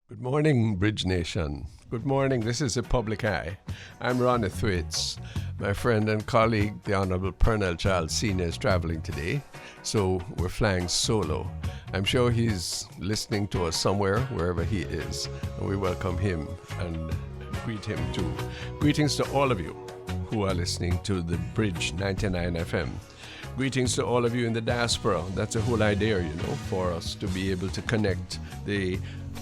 Good morning, Bridge Nation. Good morning. This is the Public Eye. I'm Ronnie Thwaites. My friend and colleague, the Honorable Pearnel Charles Sr. is traveling today, so we're flying solo. I'm sure he's listening to us somewhere, wherever he is, and we welcome him and greet him too. Greetings to all of you who are listening to the Bridge 99 FM. Greetings to all of you in the diaspora. That's the whole idea, for us to be able to connect the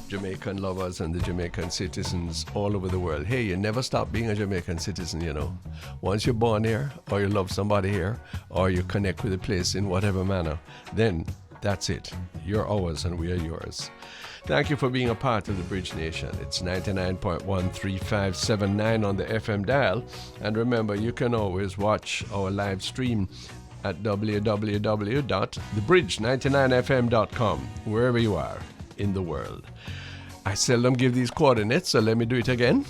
Jamaican lovers and the Jamaican citizens all over the world. Hey, you never stop being a Jamaican citizen, Once you're born here, or you love somebody here, or you connect with the place in whatever manner, then that's it. You're ours and we are yours. Thank you for being a part of the Bridge Nation. It's 99.13579 on the FM dial. And remember, you can always watch our live stream at www.thebridge99fm.com, wherever you are in the world. I seldom give these coordinates, so let me do it again.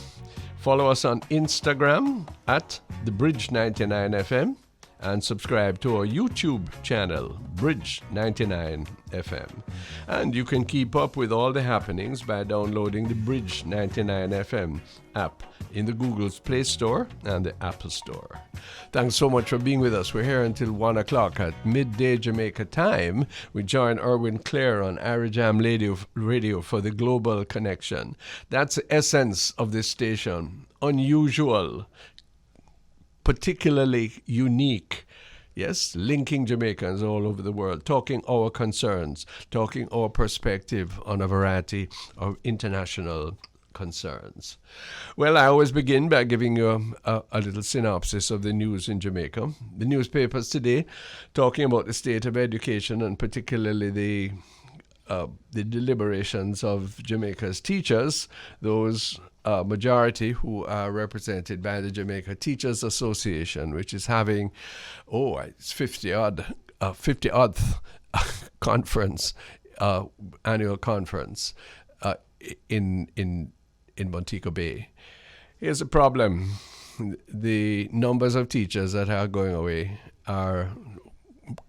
Follow us on Instagram at thebridge99fm and subscribe to our YouTube channel, Bridge99FM. And you can keep up with all the happenings by downloading the Bridge99FM app in the Google's Play Store and the Apple Store. Thanks so much for being with us. We're here until 1 o'clock at midday Jamaica time. We join Erwin Clare on Arijam Radio for the Global Connection. That's the essence of this station. Unusual, particularly unique, yes, linking Jamaicans all over the world, talking our concerns, talking our perspective on a variety of international concerns. Well, I always begin by giving you a little synopsis of the news in Jamaica. The newspapers today talking about the state of education and particularly the deliberations of Jamaica's teachers, those majority who are represented by the Jamaica Teachers Association, which is having, it's 50th conference, annual conference in Montego Bay. Here's the problem. The numbers of teachers that are going away are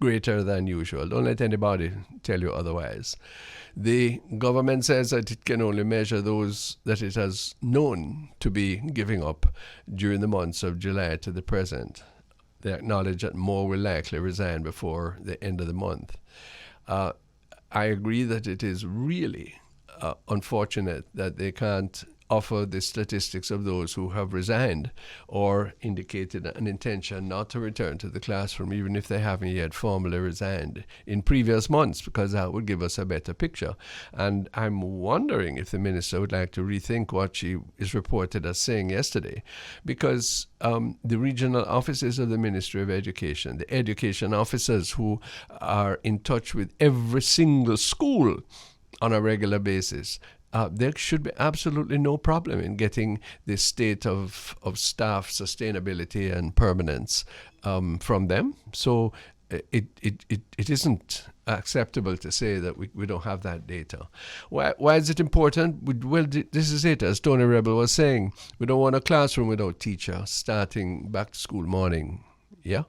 greater than usual. Don't let anybody tell you otherwise. The government says that it can only measure those that it has known to be giving up during the months of July to the present. They acknowledge that more will likely resign before the end of the month. I agree that it is really unfortunate that they can't offer the statistics of those who have resigned or indicated an intention not to return to the classroom, even if they haven't yet formally resigned in previous months, because that would give us a better picture. And I'm wondering if the minister would like to rethink what she is reported as saying yesterday, because the regional offices of the Ministry of Education, the education officers who are in touch with every single school on a regular basis, there should be absolutely no problem in getting this state of staff sustainability and permanence from them. So it isn't acceptable to say that we don't have that data. Why is it important? Well, this is it. As Tony Rebel was saying, we don't want a classroom without teacher starting back to school morning. Yeah?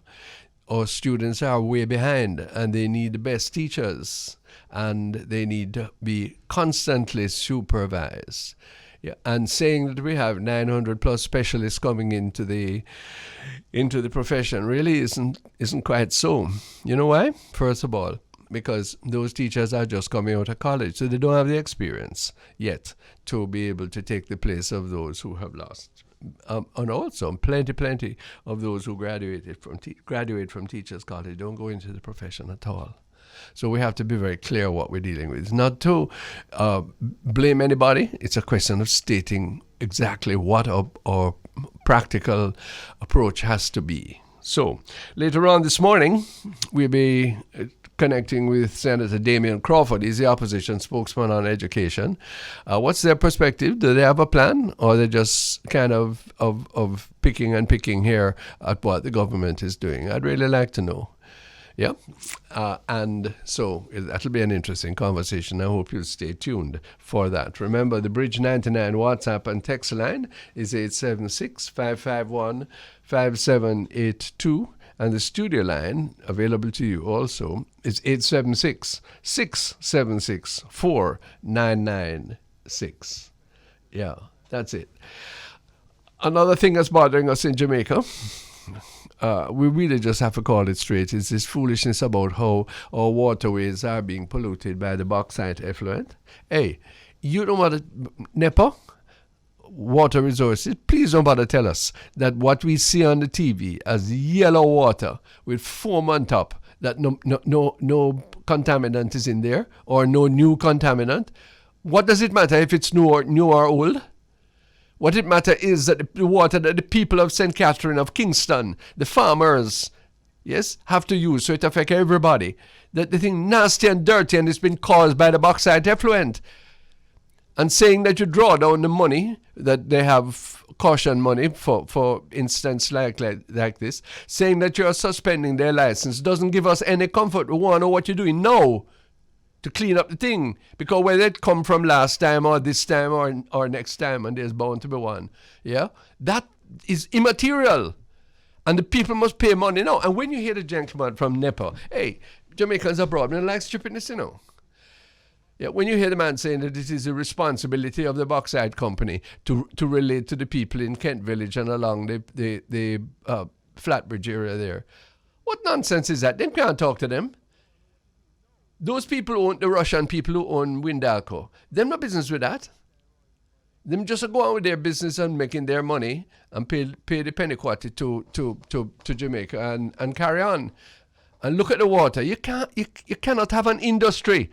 Our students are way behind and they need the best teachers. And they need to be constantly supervised. Yeah, and saying that we have 900 plus specialists coming into the profession really isn't quite so. You know why? First of all, because those teachers are just coming out of college, so they don't have the experience yet to be able to take the place of those who have lost. And also, plenty of those who graduate from teachers' college don't go into the profession at all. So we have to be very clear what we're dealing with. It's not to blame anybody. It's a question of stating exactly what our practical approach has to be. So later on this morning, we'll be connecting with Senator Damion Crawford. He's the opposition spokesman on education. What's their perspective? Do they have a plan? Or are they just kind of picking here at what the government is doing? I'd really like to know. Yeah, and so that'll be an interesting conversation. I hope you'll stay tuned for that. Remember, the Bridge 99 WhatsApp and text line is 876-551-5782, and the studio line available to you also is 876-676-4997. 6. Yeah, that's it. Another thing that's bothering us in Jamaica, we really just have to call it straight, is this foolishness about how our waterways are being polluted by the bauxite effluent. Hey, you know what, NEPA, water resources, please don't bother tell us that what we see on the TV as yellow water with foam on top, that no contaminant is in there, or no new contaminant. What does it matter if it's new or old? What it matters is that the water that the people of St. Catherine, of Kingston, the farmers, yes, have to use, so it affects everybody. That the thing nasty and dirty, and it's been caused by the bauxite effluent. And saying that you draw down the money, that they have caution money for instance like this, saying that you are suspending their license doesn't give us any comfort. We want to know what you're doing now to clean up the thing. Because whether it come from last time or this time or next time, and there's bound to be one, yeah, that is immaterial. And the people must pay money now. And when you hear the gentleman from NEPA, hey, Jamaicans abroad, they like stupidness, you know. Yeah, when you hear the man saying that it is the responsibility of the bauxite company to relate to the people in Kent Village and along the Flatbridge area there, what nonsense is that? They can't talk to them. Those people own the Russian people who own Windalco. Them no business with that. Them just go on with their business and making their money and pay the penny quarter to Jamaica and carry on. And look at the water. You cannot have an industry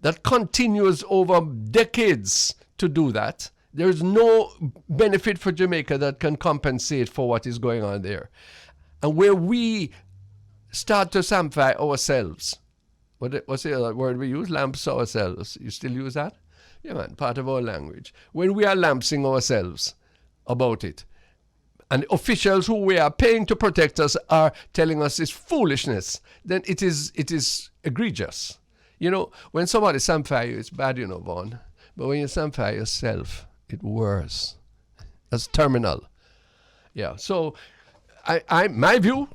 that continues over decades to do that. There is no benefit for Jamaica that can compensate for what is going on there. And where we start to samplify ourselves, what's the other word we use? Lamps ourselves. You still use that? Yeah, man, part of our language. When we are lampsing ourselves about it, and officials who we are paying to protect us are telling us it's foolishness, then it is egregious. You know, when somebody samplify you, it's bad, you know, Vaughn. But when you samplify yourself, it's worse. That's terminal. Yeah, so my view,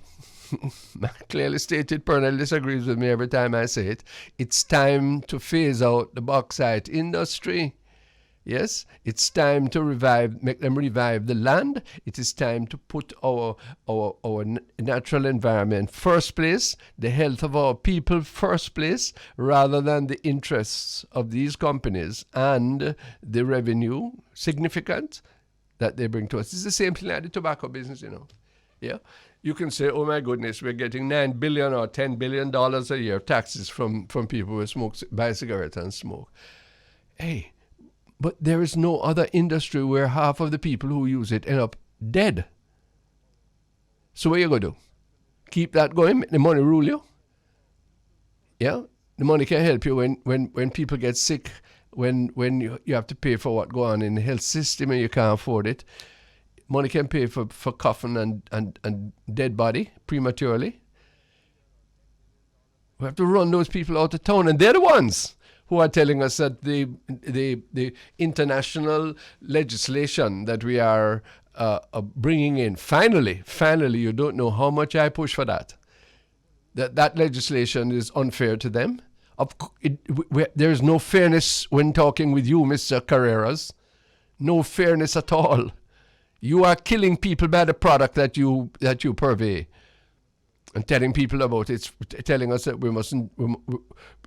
clearly stated, Pearnel disagrees with me every time I say it. It's time to phase out the bauxite industry. Yes, it's time to make them revive the land. It is time to put our natural environment first place, the health of our people first place, rather than the interests of these companies and the revenue, significant, that they bring to us. It's the same thing like the tobacco business, you know. Yeah, you can say, oh my goodness, we're getting $9 billion or $10 billion a year taxes from people who buy cigarettes and smoke. Hey. But there is no other industry where half of the people who use it end up dead. So what are you going to do? Keep that going? Make the money rule you? Yeah? The money can help you when people get sick, when you have to pay for what goes on in the health system and you can't afford it. Money can pay for coffin and dead body prematurely. We have to run those people out of town, and they're the ones who are telling us that the international legislation that we are bringing in, finally, you don't know how much I push for that legislation is unfair to them. There is no fairness when talking with you, Mr. Carreras. No fairness at all. You are killing people by the product that you purvey, and telling people about it, telling us that we mustn't.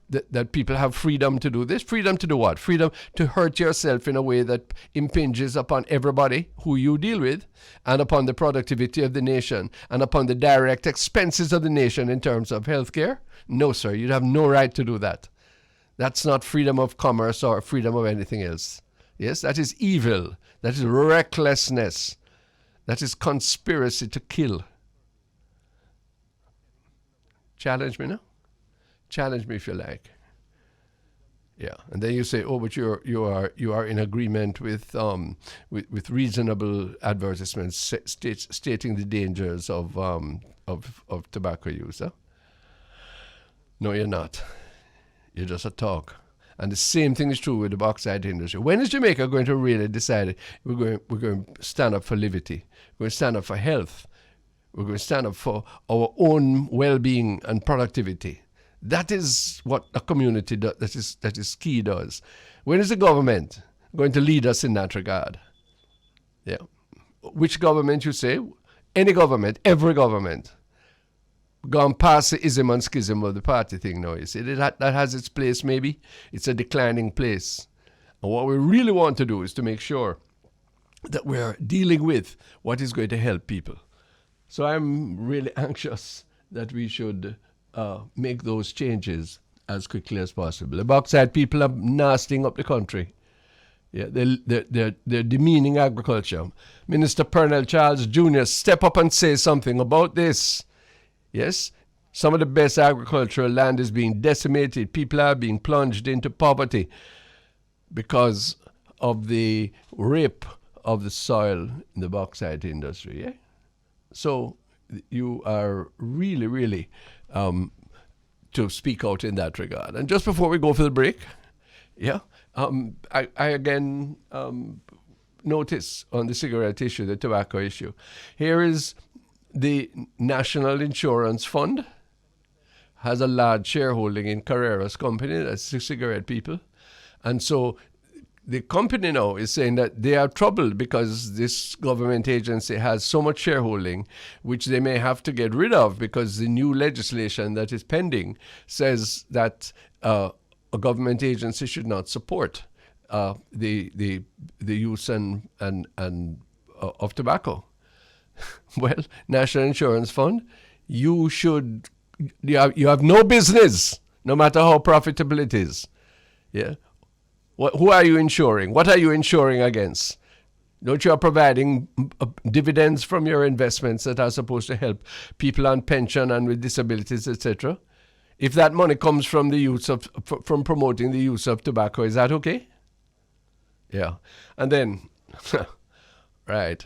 That people have freedom to do this. Freedom to do what? Freedom to hurt yourself in a way that impinges upon everybody who you deal with, and upon the productivity of the nation, and upon the direct expenses of the nation in terms of healthcare? No, sir, you have no right to do that. That's not freedom of commerce or freedom of anything else. Yes, that is evil. That is recklessness. That is conspiracy to kill. Challenge me now? Challenge me if you like. Yeah, and then you say, "Oh, but you are in agreement with reasonable advertisements stating the dangers of tobacco use." Huh? No, you're not. You're just a talk. And the same thing is true with the bauxite industry. When is Jamaica going to really decide we're going to stand up for liberty? We're going to stand up for health. We're going to stand up for our own well-being and productivity. That is what a community that is key does. When is the government going to lead us in that regard? Yeah. Which government, you say? Any government, every government. Gone past the ism and schism of the party thing now. You see, that has its place maybe. It's a declining place. And what we really want to do is to make sure that we're dealing with what is going to help people. So I'm really anxious that we should make those changes as quickly as possible. The bauxite people are nastying up the country. Yeah, they're demeaning agriculture. Minister Pearnel Charles Jr., step up and say something about this. Yes, some of the best agricultural land is being decimated. People are being plunged into poverty because of the rape of the soil in the bauxite industry. Yeah? So you are really, really to speak out in that regard. And just before we go for the break, I again notice on the cigarette issue, the tobacco issue. Here is the National Insurance Fund has a large shareholding in Carrera's company, that's the cigarette people. And so the company now is saying that they are troubled because this government agency has so much shareholding, which they may have to get rid of because the new legislation that is pending says that a government agency should not support the use and of tobacco. Well, National Insurance Fund, you have no business, no matter how profitable it is. Yeah. Who are you insuring? What are you insuring against? Don't you are providing dividends from your investments that are supposed to help people on pension and with disabilities, etc.? If that money comes from the use of from promoting the use of tobacco, is that okay? Yeah. And then, right.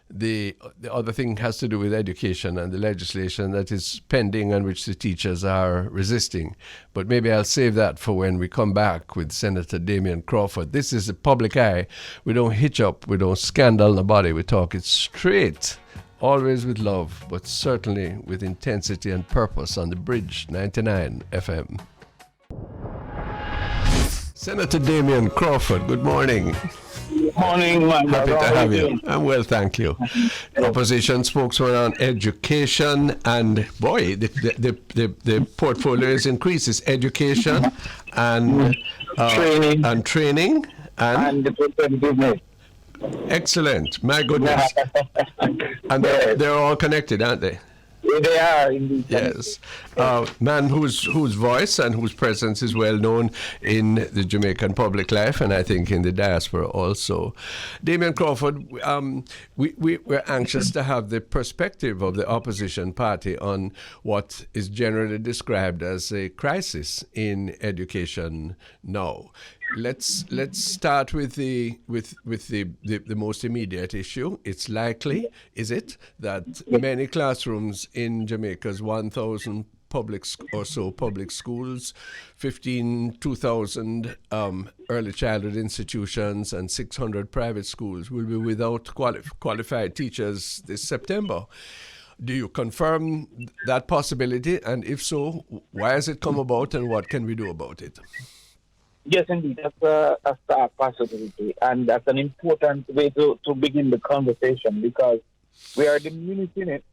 The other thing has to do with education and the legislation that is pending and which the teachers are resisting. But maybe I'll save that for when we come back with Senator Damion Crawford. This is the public eye. We don't hitch up. We don't scandal nobody. We talk it straight, always with love, but certainly with intensity and purpose on the Bridge 99 FM. Senator Damion Crawford, good morning. Good morning, man. Happy to have you. I'm well, thank you. Opposition spokesman on education, and boy, the portfolio is increases. Education and training and the business. Excellent, my goodness. And they're all connected, aren't they? They are indeed. Yes. Man whose voice and whose presence is well known in the Jamaican public life, and I think in the diaspora also. Damion Crawford, we're anxious to have the perspective of the opposition party on what is generally described as a crisis in education now. Let's start with the most immediate issue. It's likely, is it, that many classrooms in Jamaica's 1,000 public schools, 2,000 early childhood institutions, and 600 private schools will be without qualified teachers this September. Do you confirm that possibility? And if so, why has it come about, and what can we do about it? Yes, indeed. That's a stark possibility, and that's an important way to begin the conversation, because we are diminishing it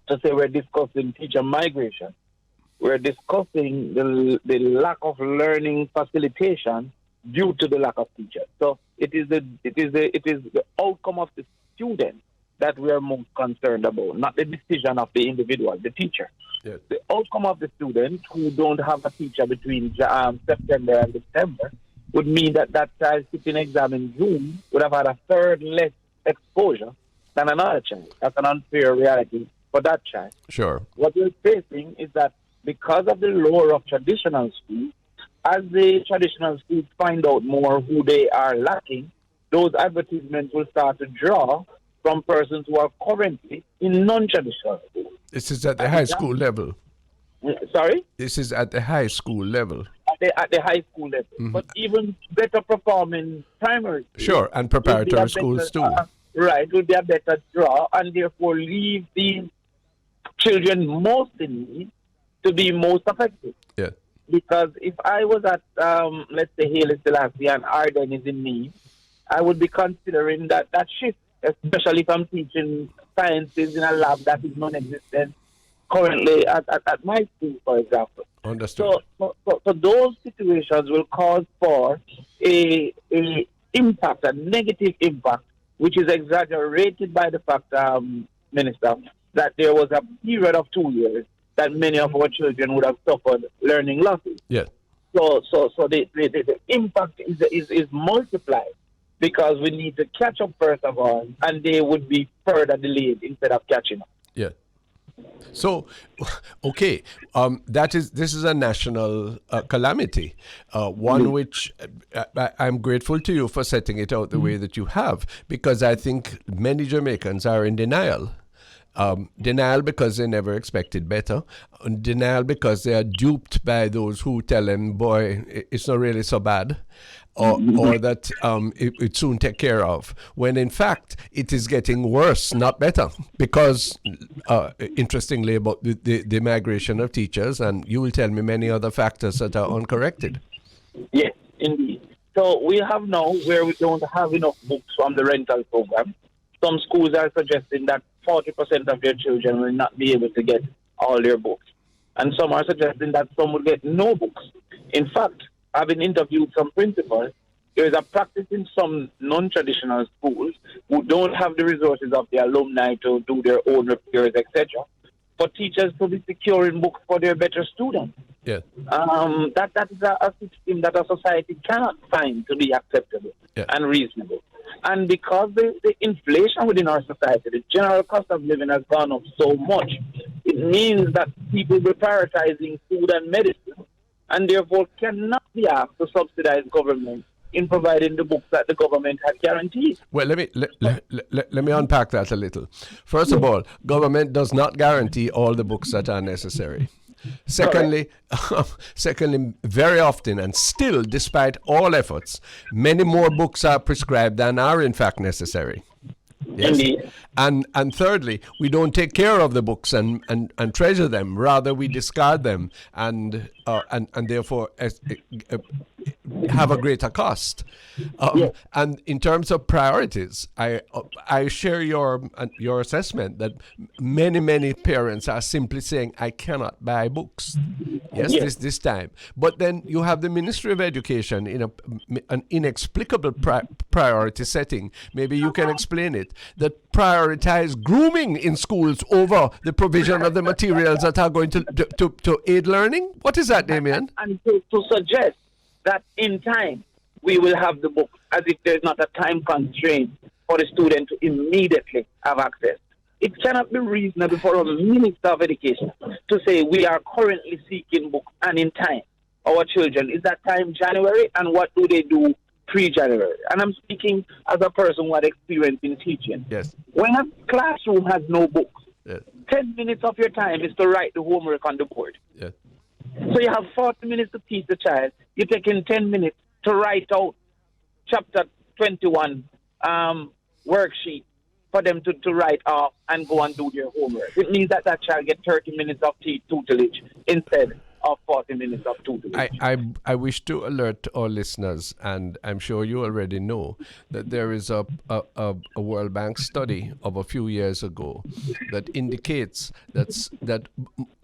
to say we're discussing teacher migration. We're discussing the lack of learning facilitation due to the lack of teachers. So it is the outcome of the student that we are most concerned about, not the decision of the individual, the teacher. Yes. The outcome of the students who don't have a teacher between September and December would mean that child sitting exam in June would have had a third less exposure than another child. That's an unfair reality for that child. Sure. What we're facing is that because of the lure of traditional schools, as the traditional schools find out more who they are lacking, those advertisements will start to draw from persons who are currently in non-traditional schools. This is at the high school level. Sorry? This is at the high school level. At the high school level. Mm-hmm. But even better performing primary schools. Sure, and preparatory schools too. Right, will be a better draw, and therefore leave these children most in need to be most effective. Yeah. Because if I was at, let's say, Haile Selassie and Arden is in need, I would be considering that shift, especially if I'm teaching sciences in a lab that is non-existent currently at my school, for example. Understood. So those situations will cause for a negative impact, which is exaggerated by the fact, Minister, that there was a period of 2 years that many of our children would have suffered learning losses. Yes. So the impact is multiplied because we need to catch up first of all, and they would be further delayed instead of catching up. Yeah. So, okay, this is a national calamity, one which I'm grateful to you for setting it out the way that you have, because I think many Jamaicans are in denial. Denial because they never expected better. Denial because they are duped by those who tell them, boy, it's not really so bad. Or that it soon take care of, when in fact it is getting worse, not better, because interestingly about the migration of teachers, and you will tell me many other factors that are uncorrected. Yes, indeed. So we have now where we don't have enough books from the rental program. Some schools are suggesting that 40% of their children will not be able to get all their books, and some are suggesting that some will get no books. In fact, having interviewed some principals, there is a practice in some non-traditional schools who don't have the resources of the alumni to do their own repairs, etc., for teachers to be securing books for their better students. Yeah. That is a system that a society cannot find to be acceptable and reasonable. And because the inflation within our society, the general cost of living has gone up so much, it means that people will be prioritizing food and medicine, and therefore cannot be asked to subsidize government in providing the books that the government had guaranteed. Well, let me unpack that a little. First of all, government does not guarantee all the books that are necessary. Secondly, very often, and still, despite all efforts, many more books are prescribed than are in fact necessary. Yes. Indeed. And thirdly, we don't take care of the books and treasure them. Rather, we discard them and therefore have a greater cost. And in terms of priorities, I share your assessment that many parents are simply saying, I cannot buy books. Yes. This time. But then you have the Ministry of Education in an inexplicable priority setting. Maybe you can explain it. That prioritize grooming in schools over the provision of the materials that are going to aid learning? What is that, Damian? And to suggest that in time we will have the book, as if there's not a time constraint for the student to immediately have access. It cannot be reasonable for a Minister of Education to say we are currently seeking books and in time. Our children, is that time January, and what do they do pre-January? And I'm speaking as a person who had experience in teaching. Yes. When a classroom has no books, Yes. 10 minutes of your time is to write the homework on the board. Yes. So you have 40 minutes to teach the child. You're taking 10 minutes to write out chapter 21 worksheet for them to write off and go and do their homework. It means that child gets 30 minutes of tutelage instead of 40 minutes of tutelage. I wish to alert our listeners, and I'm sure you already know, that there is a World Bank study of a few years ago that indicates that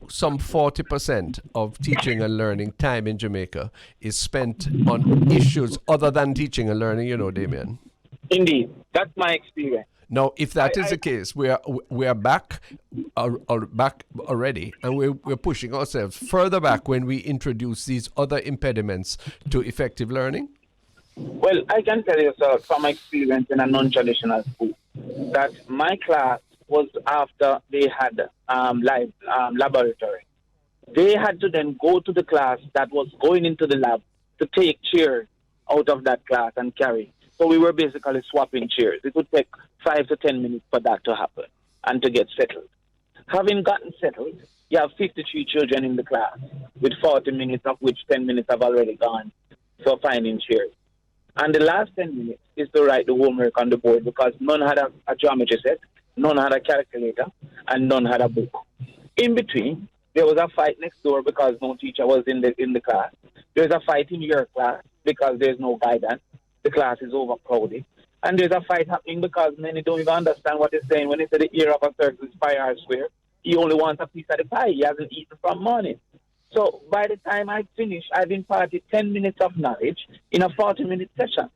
some 40% of teaching and learning time in Jamaica is spent on issues other than teaching and learning, Damian. Indeed. That's my experience. Now, if that is the case, we are back already, and we're pushing ourselves further back when we introduce these other impediments to effective learning. Well, I can tell you, sir, from experience in a non-traditional school, that my class was after they had laboratory. They had to then go to the class that was going into the lab to take chairs out of that class and carry. So we were basically swapping chairs. It would take 5 to 10 minutes for that to happen and to get settled. Having gotten settled, you have 53 children in the class, with 40 minutes of which 10 minutes have already gone for finding chairs. And the last 10 minutes is to write the homework on the board, because none had a geometry set, none had a calculator, and none had a book. In between, there was a fight next door because no teacher was in the class. There's a fight in your class because there's no guidance. the class is overcrowded. And there's a fight happening because many don't even understand what he's saying. When he said the ear of a circle is 5 hours square, he only wants a piece of the pie. He hasn't eaten from morning. So by the time I finish, I've imparted 10 minutes of knowledge in a 40-minute session.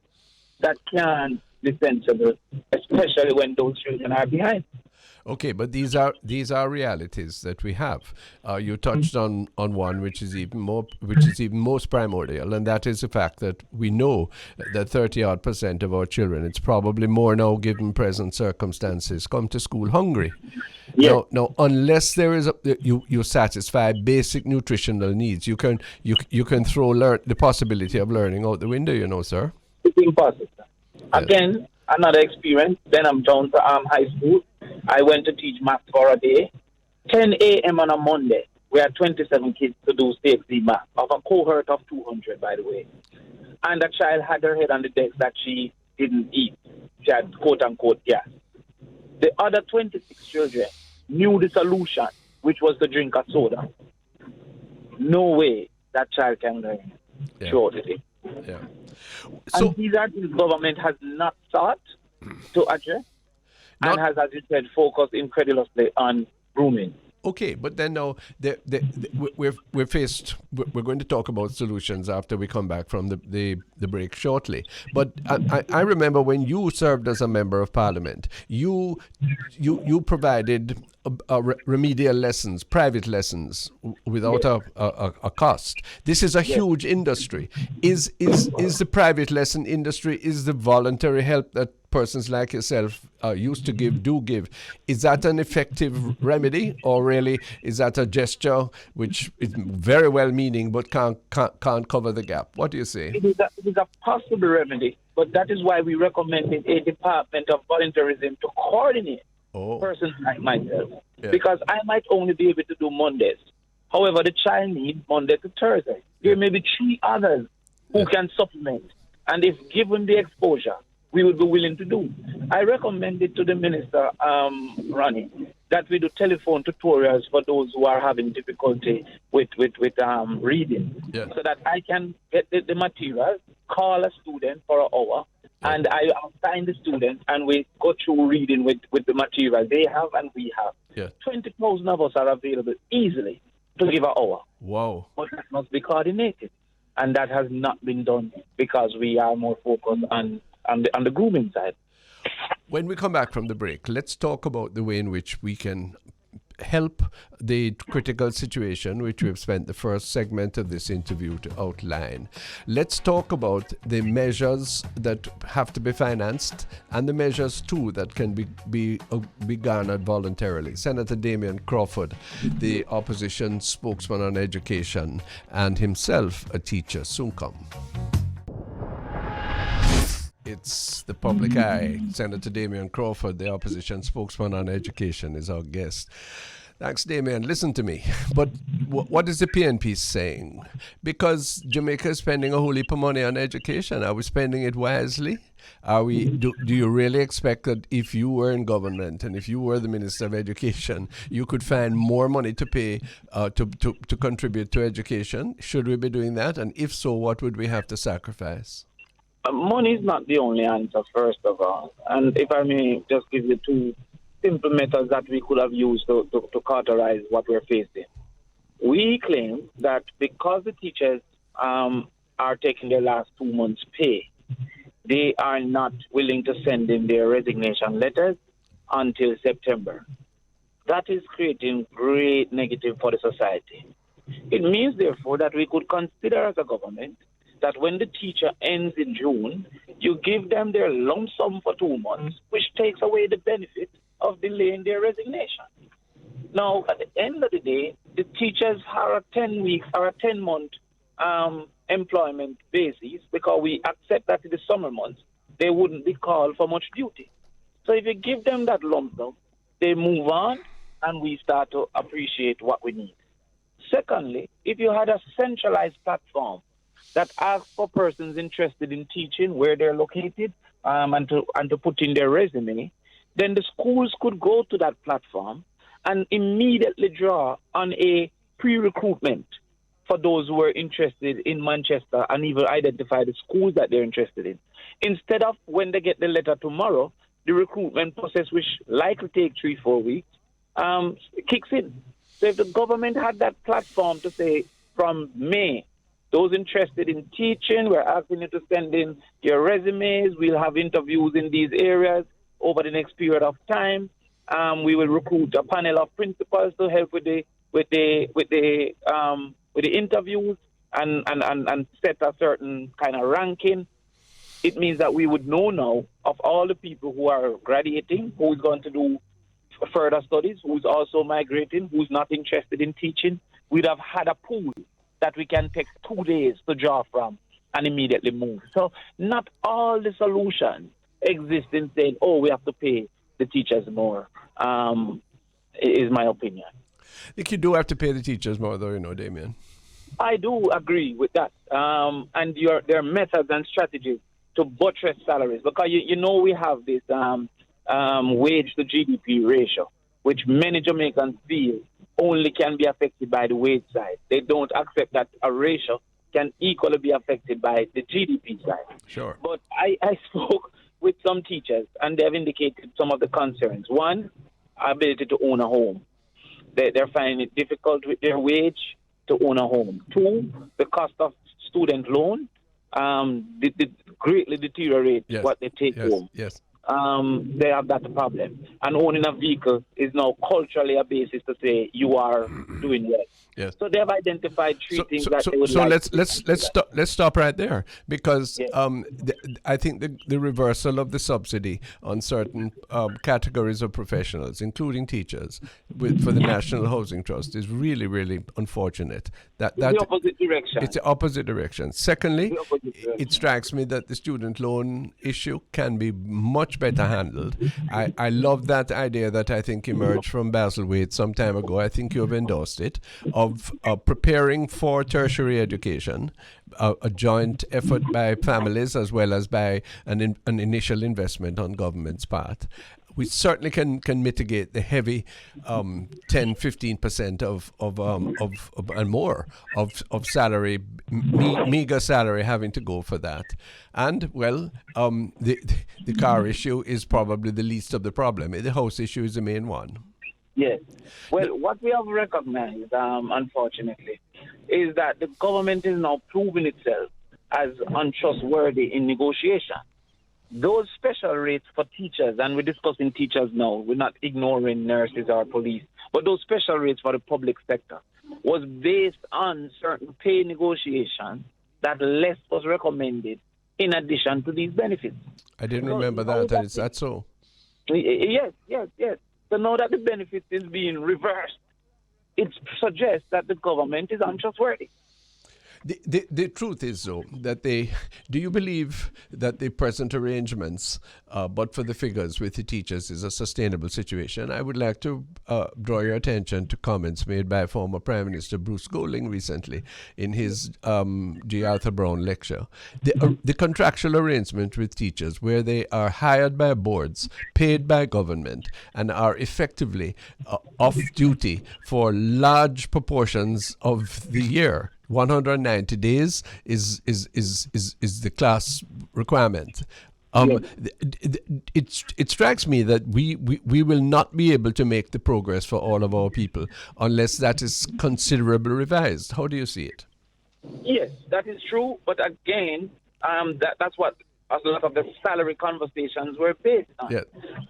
That can be sensible, especially when those children are behind. Okay, but these are realities that we have. You touched on one which is even most primordial, and that is the fact that we know that 30% of our children, it's probably more now given present circumstances, come to school hungry. Yeah. Now, unless there is you satisfy basic nutritional needs, you can throw the possibility of learning out the window, sir. It's impossible. Again, another experience. Then I'm down to high school. I went to teach math for a day. 10 a.m. on a Monday. We had 27 kids to do CXC math of a cohort of 200, by the way. And a child had her head on the desk that she didn't eat. She had quote-unquote gas. The other 26 children knew the solution, which was to drink a soda. No way that child can learn throughout the day. Yeah. So, and these are things government has not sought to address and has, as you said, focused incredulously on grooming. Okay, but then now we're going to talk about solutions after we come back from the break shortly. But I remember when you served as a member of parliament, you provided remedial lessons, private lessons, without a cost. This is a huge industry. Is the private lesson industry, is the voluntary help that persons like yourself used to give, is that an effective remedy, or really is that a gesture which is very well meaning but can't cover the gap? What do you say? It is a possible remedy, but that is why we recommended a department of volunteerism to coordinate persons like myself, because I might only be able to do Mondays. However, the child needs Monday to Thursday. There may be 3 others who can supplement, and if given the exposure, we would be willing to do. I recommended to the minister, Ronnie, that we do telephone tutorials for those who are having difficulty with reading, so that I can get the material, call a student for an hour, and I assign the student, and we go through reading with the material they have and we have. 20,000 of us are available easily to give an hour. Wow. But that must be coordinated. And that has not been done because we are more focused on the grooming side. When we come back from the break, let's talk about the way in which we can help the critical situation which we've spent the first segment of this interview to outline. Let's talk about the measures that have to be financed and the measures too that can be garnered voluntarily. Senator Damion Crawford, the opposition spokesman on education and himself a teacher, soon come. It's the public eye. Senator Damion Crawford, the opposition spokesman on education, is our guest. Thanks, Damion. Listen to me. But what is the PNP saying? Because Jamaica is spending a whole heap of money on education. Are we spending it wisely? Are we? Do you really expect that if you were in government and if you were the Minister of Education, you could find more money to pay to contribute to education? Should we be doing that? And if so, what would we have to sacrifice? Money is not the only answer, first of all. And if I may just give you 2 simple methods that we could have used to cauterize what we're facing. We claim that because the teachers are taking their last 2 months' pay, they are not willing to send in their resignation letters until September. That is creating great negative for the society. It means, therefore, that we could consider as a government that when the teacher ends in June, you give them their lump sum for 2 months, which takes away the benefit of delaying their resignation. Now, at the end of the day, the teachers are a 10 weeks or a 10-month employment basis, because we accept that in the summer months, they wouldn't be called for much duty. So if you give them that lump sum, they move on, and we start to appreciate what we need. Secondly, if you had a centralized platform that asks for persons interested in teaching where they're located and to put in their resume, then the schools could go to that platform and immediately draw on a pre-recruitment for those who are interested in Manchester and even identify the schools that they're interested in. Instead of when they get the letter tomorrow, the recruitment process, which likely take 3-4 weeks, kicks in. So if the government had that platform to say from May, those interested in teaching, we're asking you to send in your resumes. We'll have interviews in these areas over the next period of time. We will recruit a panel of principals to help with the interviews and set a certain kind of ranking. It means that we would know now of all the people who are graduating, who's going to do further studies, who's also migrating, who's not interested in teaching. We'd have had a pool that we can take 2 days to draw from and immediately move. So not all the solutions exist in saying, oh, we have to pay the teachers more, is my opinion. I think you do have to pay the teachers more, though, Damion. I do agree with that. And there are methods and strategies to buttress salaries, because we have this wage to GDP ratio, which many Jamaicans feel only can be affected by the wage side. They don't accept that a ratio can equally be affected by the GDP side. Sure. But I spoke with some teachers, and they've indicated some of the concerns. One, ability to own a home. They're finding it difficult with their wage to own a home. Two, the cost of student loan greatly deteriorate what they take home. Yes. They have that problem. And owning a vehicle is now culturally a basis to say you are doing well. Yes. So they have identified three things that they would so like. let's stop right there, because I think the reversal of the subsidy on certain categories of professionals, including teachers, for the National Housing Trust is really, really unfortunate. That's the opposite direction. It's the opposite direction. Secondly, it strikes me that the student loan issue can be much better handled. I love that idea that I think emerged from Basil Wade some time ago. I think you have endorsed it, of preparing for tertiary education, a joint effort by families as well as by an initial investment on government's part. We certainly can mitigate the heavy 10-15% of and more of salary, meager salary having to go for that. And the car issue is probably the least of the problem. The house issue is the main one. Yes. Well, what we have recognized, unfortunately, is that the government is now proving itself as untrustworthy in negotiation. Those special rates for teachers, and we're discussing teachers now, we're not ignoring nurses or police, but those special rates for the public sector was based on certain pay negotiations that less was recommended in addition to these benefits. I didn't remember that. Is that so? Yes. So now that the benefits is being reversed, it suggests that the government is untrustworthy. The truth is, though, that do you believe that the present arrangements, but for the figures with the teachers, is a sustainable situation? I would like to draw your attention to comments made by former Prime Minister Bruce Golding recently in his G. Arthur Brown lecture. The contractual arrangement with teachers, where they are hired by boards, paid by government, and are effectively off duty for large proportions of the year. 190 days is the class requirement. It strikes me that we will not be able to make the progress for all of our people unless that is considerably revised. How do you see it? Yes, that is true. But again, that's what a lot of the salary conversations were based on. Yes.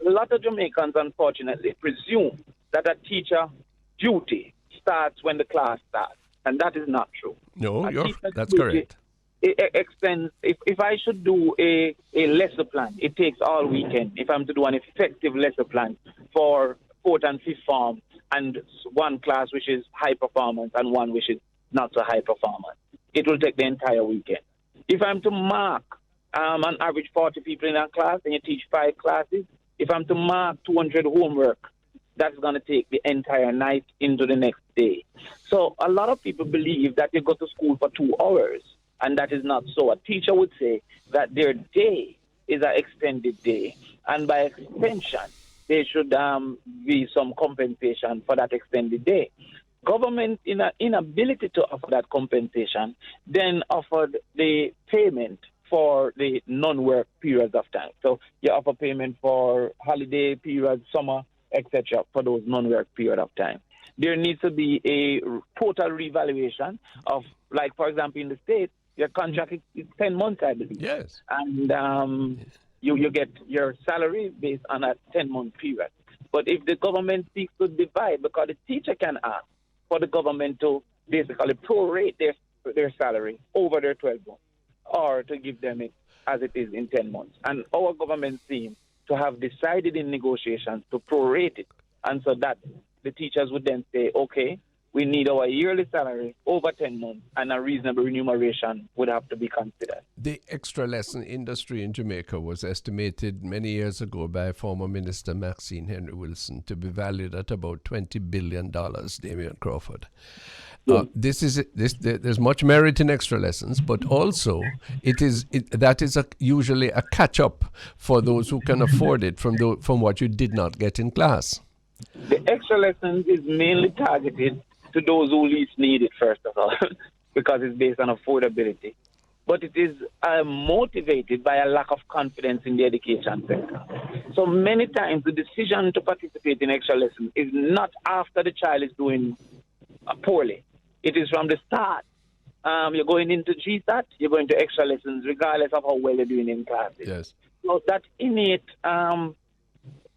A lot of Jamaicans, unfortunately, presume that a teacher duty starts when the class starts. And that is not true. No, that's correct. It extends. If I should do a lesson plan, it takes all weekend. If I'm to do an effective lesson plan for 4th and 5th form, and one class which is high performance and one which is not so high performance, it will take the entire weekend. If I'm to mark an average 40 people in a class and you teach 5 classes, if I'm to mark 200 homework, that's going to take the entire night into the next day. So a lot of people believe that they go to school for 2 hours, and that is not so. A teacher would say that their day is an extended day, and by extension, there should be some compensation for that extended day. Government, in an inability to offer that compensation, then offered the payment for the non-work periods of time. So you offer payment for holiday periods, summer, etc., for those non-work period of time. There needs to be a total revaluation of, like, for example, in the States, your contract is 10 months, I believe. Yes. And you get your salary based on a 10-month period. But if the government seeks to divide, because the teacher can ask for the government to basically prorate their salary over their 12 months, or to give them it as it is in 10 months. And our government seems to have decided in negotiations to prorate it. And so that the teachers would then say, okay, we need our yearly salary over 10 months, and a reasonable remuneration would have to be considered. The extra lesson industry in Jamaica was estimated many years ago by former Minister Maxine Henry Wilson to be valued at about $20 billion, Damion Crawford. There's much merit in extra lessons, but also that is usually a catch-up for those who can afford it from what you did not get in class. The extra lessons is mainly targeted to those who least need it, first of all, because it's based on affordability. But it is motivated by a lack of confidence in the education sector. So many times the decision to participate in extra lessons is not after the child is doing poorly. It is from the start. You're going into GSAT, you're going to extra lessons, regardless of how well you're doing in classes. Yes. So that innate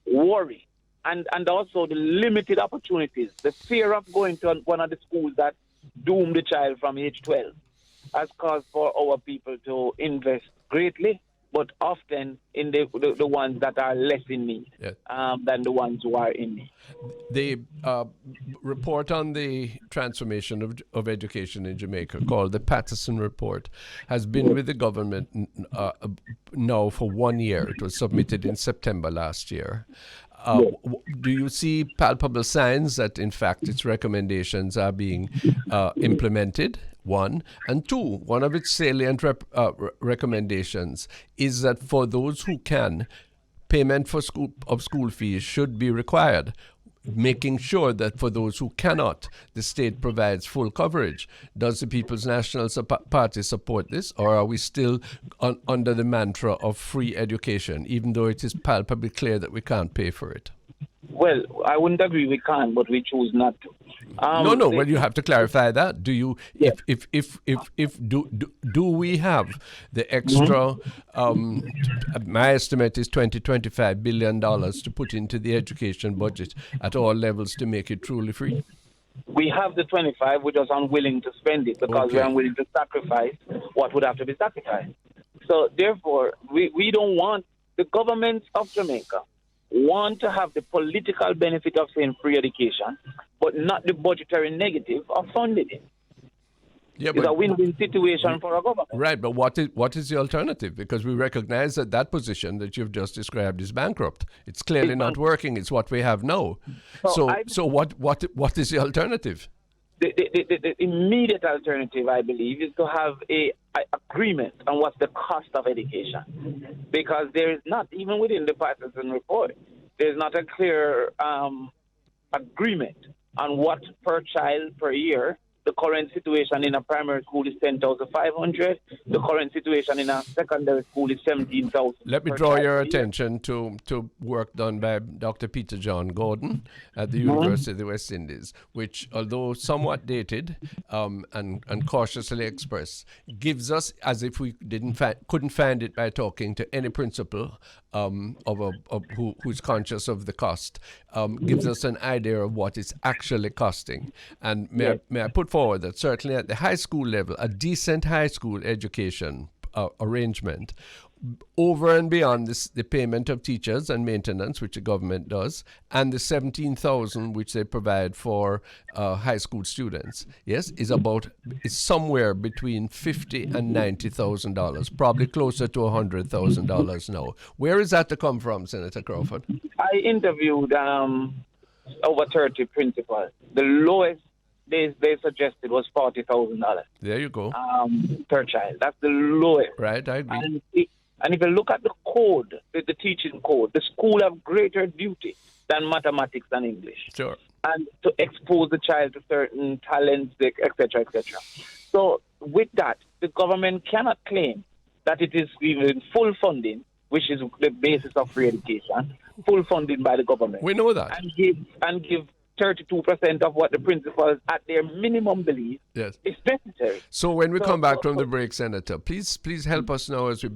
worry, and also the limited opportunities, the fear of going to one of the schools that doom the child from age 12 has caused for our people to invest greatly, but often in the ones that are less in need than the ones who are in need. The report on the transformation of education in Jamaica, called the Patterson Report, has been with the government now for 1 year. It was submitted in September last year. Do you see palpable signs that, in fact, its recommendations are being implemented? One. And two, one of its salient recommendations is that for those who can, payment for school fees should be required, making sure that for those who cannot, the state provides full coverage. Does the People's National Party support this, or are we still under the mantra of free education, even though it is palpably clear that we can't pay for it? Well, I wouldn't agree we can, but we choose not to. Well, you have to clarify that. Do you, do we have the extra, my estimate is $25 billion to put into the education budget at all levels to make it truly free? We have the 25, we're just unwilling to spend it because we're unwilling to sacrifice what would have to be sacrificed. So therefore, we don't want, the government of Jamaica want to have the political benefit of saying free education, but not the budgetary negative of funding it. Yeah, it's a win-win situation for our government. Right, but what is the alternative? Because we recognize that position that you've just described is bankrupt. It's clearly not working. It's what we have now. So what is the alternative? The immediate alternative, I believe, is to have a agreement on what's the cost of education. Because there is not, even within the Patterson Report, there's not a clear agreement on what per child per year. The current situation in a primary school is $10,500. The current situation in a secondary school is $17,000. Let me draw your attention to work done by Dr. Peter John Gordon at the University of the West Indies, which, although somewhat dated and cautiously expressed, gives us, as if we couldn't find it by talking to any principal who's conscious of the cost, gives us an idea of what it's actually costing. And may I put forward that certainly at the high school level, a decent high school education arrangement, over and beyond the payment of teachers and maintenance, which the government does, and the $17,000 which they provide for high school students, is somewhere between $50,000 and $90,000, probably closer to $100,000 now. Where is that to come from, Senator Crawford? I interviewed over 30 principals. The lowest they suggested was $40,000. There you go. Per child. That's the lowest. Right, I agree. And if you look at the code, the teaching code, the school have greater duty than mathematics and English. Sure. And to expose the child to certain talents, etc., etc. So with that, the government cannot claim that it is giving full funding, which is the basis of free education, full funding by the government. We know that. And give 32% of what the principals at their minimum believe is necessary. So when we come back from the break, Senator, please help us now as we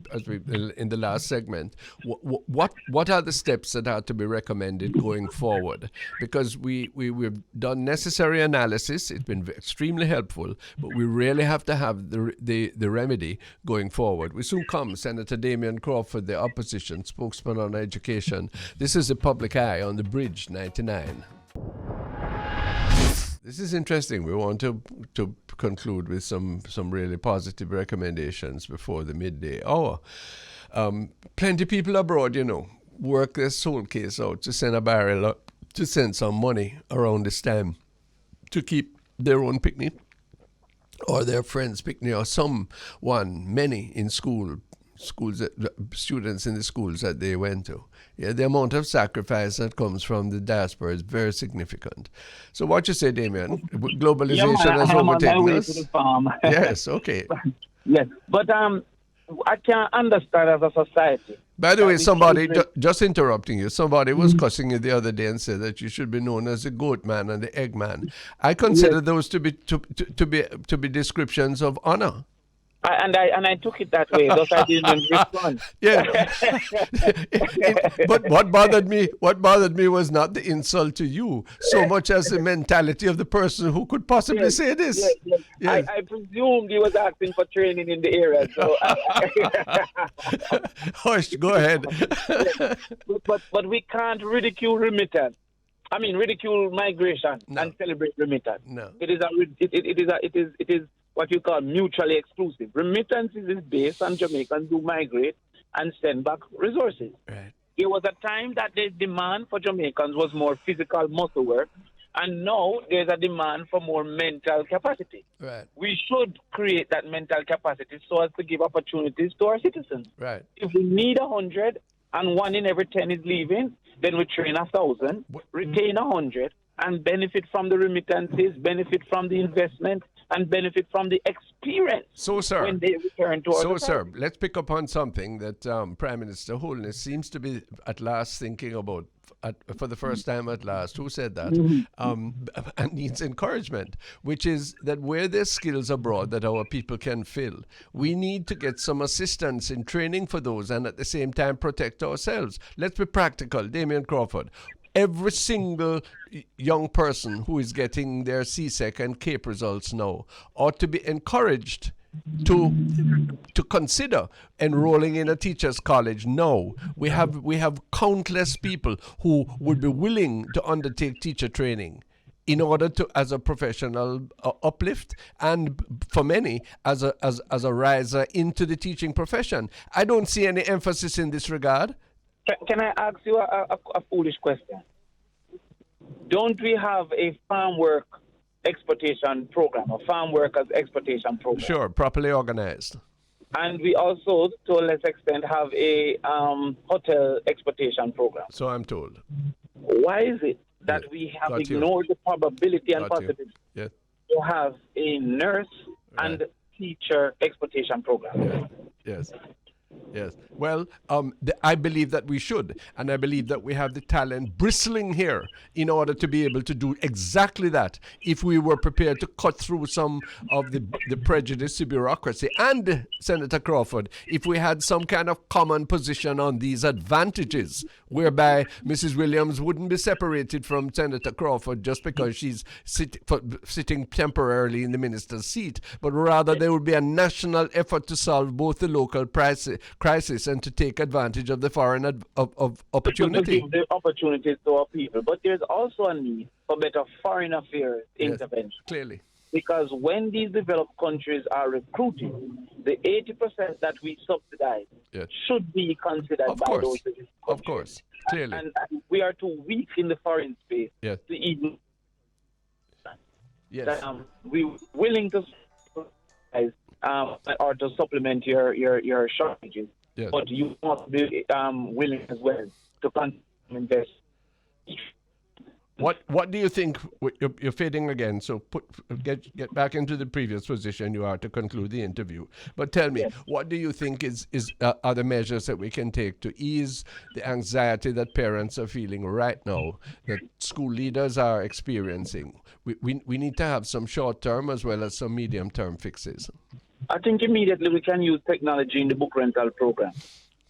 in the last segment. What are the steps that are to be recommended going forward? Because we've done necessary analysis. It's been extremely helpful, but we really have to have the remedy going forward. We soon come, Senator Damion Crawford, the opposition spokesman on education. This is the Public Eye on the Bridge 99. This is interesting. We want to conclude with some really positive recommendations before the midday hour. Plenty of people abroad, work their soul case out to send a barrel, to send some money around this time to keep their own picnic or their friends' picnic or many in schools, students in the schools that they went to. Yeah, the amount of sacrifice that comes from the diaspora is very significant. So what you say, Damian? Globalization has overtaken us? To the farm. Yes, okay. Yes, but I can't understand as a society. By the way, somebody, just interrupting you, somebody was cussing you the other day and said that you should be known as the goat man and the egg man. I consider those to be descriptions of honor. I took it that way, thus I didn't respond. Yeah. But what bothered me was not the insult to you so much as the mentality of the person who could possibly say this. Yes. I presumed he was asking for training in the area. So Hush, go ahead. but we can't ridicule migration and celebrate remittance. No. It is what you call mutually exclusive. Remittances is based on Jamaicans who migrate and send back resources. Right. There was a time that the demand for Jamaicans was more physical muscle work, and now there's a demand for more mental capacity. Right. We should create that mental capacity so as to give opportunities to our citizens. Right. If we need 100 and 1 in every 10 is leaving, then we train 1,000, retain 100, and benefit from the remittances, benefit from the investment, and benefit from the experience when they return to our society. Sir, let's pick up on something that Prime Minister Holness seems to be at last thinking about for the first time at last. Who said that? And needs encouragement, which is that where there's skills abroad that our people can fill, we need to get some assistance in training for those and at the same time protect ourselves. Let's be practical. Damion Crawford. Every single young person who is getting their CSEC and CAPE results now ought to be encouraged to consider enrolling in a teacher's college now. We have countless people who would be willing to undertake teacher training in order to, as a professional uplift, and for many as a riser into the teaching profession. I don't see any emphasis in this regard. Can I ask you a foolish question? Don't we have a farm work exploitation program, a farm workers exploitation program? Sure, properly organized. And we also, to a less extent, have a hotel exploitation program. So I'm told. Why is it that we have ignored the probability and possibility to have a nurse and teacher exploitation program? Yes. Well, I believe that we should, and I believe that we have the talent bristling here in order to be able to do exactly that if we were prepared to cut through some of the prejudice to bureaucracy. And, Senator Crawford, if we had some kind of common position on these advantages, whereby Mrs. Williams wouldn't be separated from Senator Crawford just because she's sitting temporarily in the minister's seat, but rather there would be a national effort to solve both the local crisis and to take advantage of the foreign of opportunity. To give the opportunities to our people. But there's also a need for better foreign affairs intervention. Clearly. Because when these developed countries are recruiting, the 80% that we subsidize should be considered by those countries. Of course, clearly. And we are too weak in the foreign space to even... we're willing to subsidize or to supplement your shortages. But you must be willing as well to invest What do you think? You're fading again, so get back into the previous position you are to conclude the interview. But tell me, what do you think are the measures that we can take to ease the anxiety that parents are feeling right now, that school leaders are experiencing? We need to have some short-term as well as some medium-term fixes. I think immediately we can use technology in the book rental program.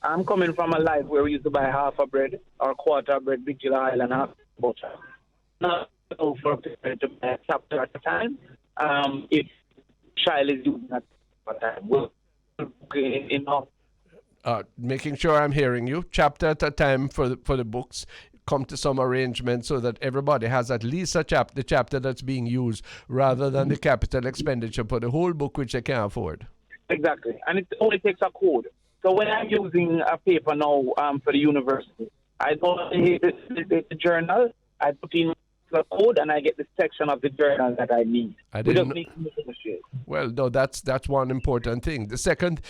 I'm coming from a life where we used to buy half a bread or quarter of bread, big July, and half butter. Now, for to buy a chapter at a time. If child is using that at a time, we'll enough. Making sure I'm hearing you. Chapter at a time for the books. Come to some arrangement so that everybody has at least the chapter that's being used, rather than the capital expenditure for the whole book, which they can't afford. Exactly, and it only takes a code. So when I'm using a paper now for the university, I don't hit the journal. I put in the code and I get the section of the journal that I need. Well, no, that's one important thing. The second,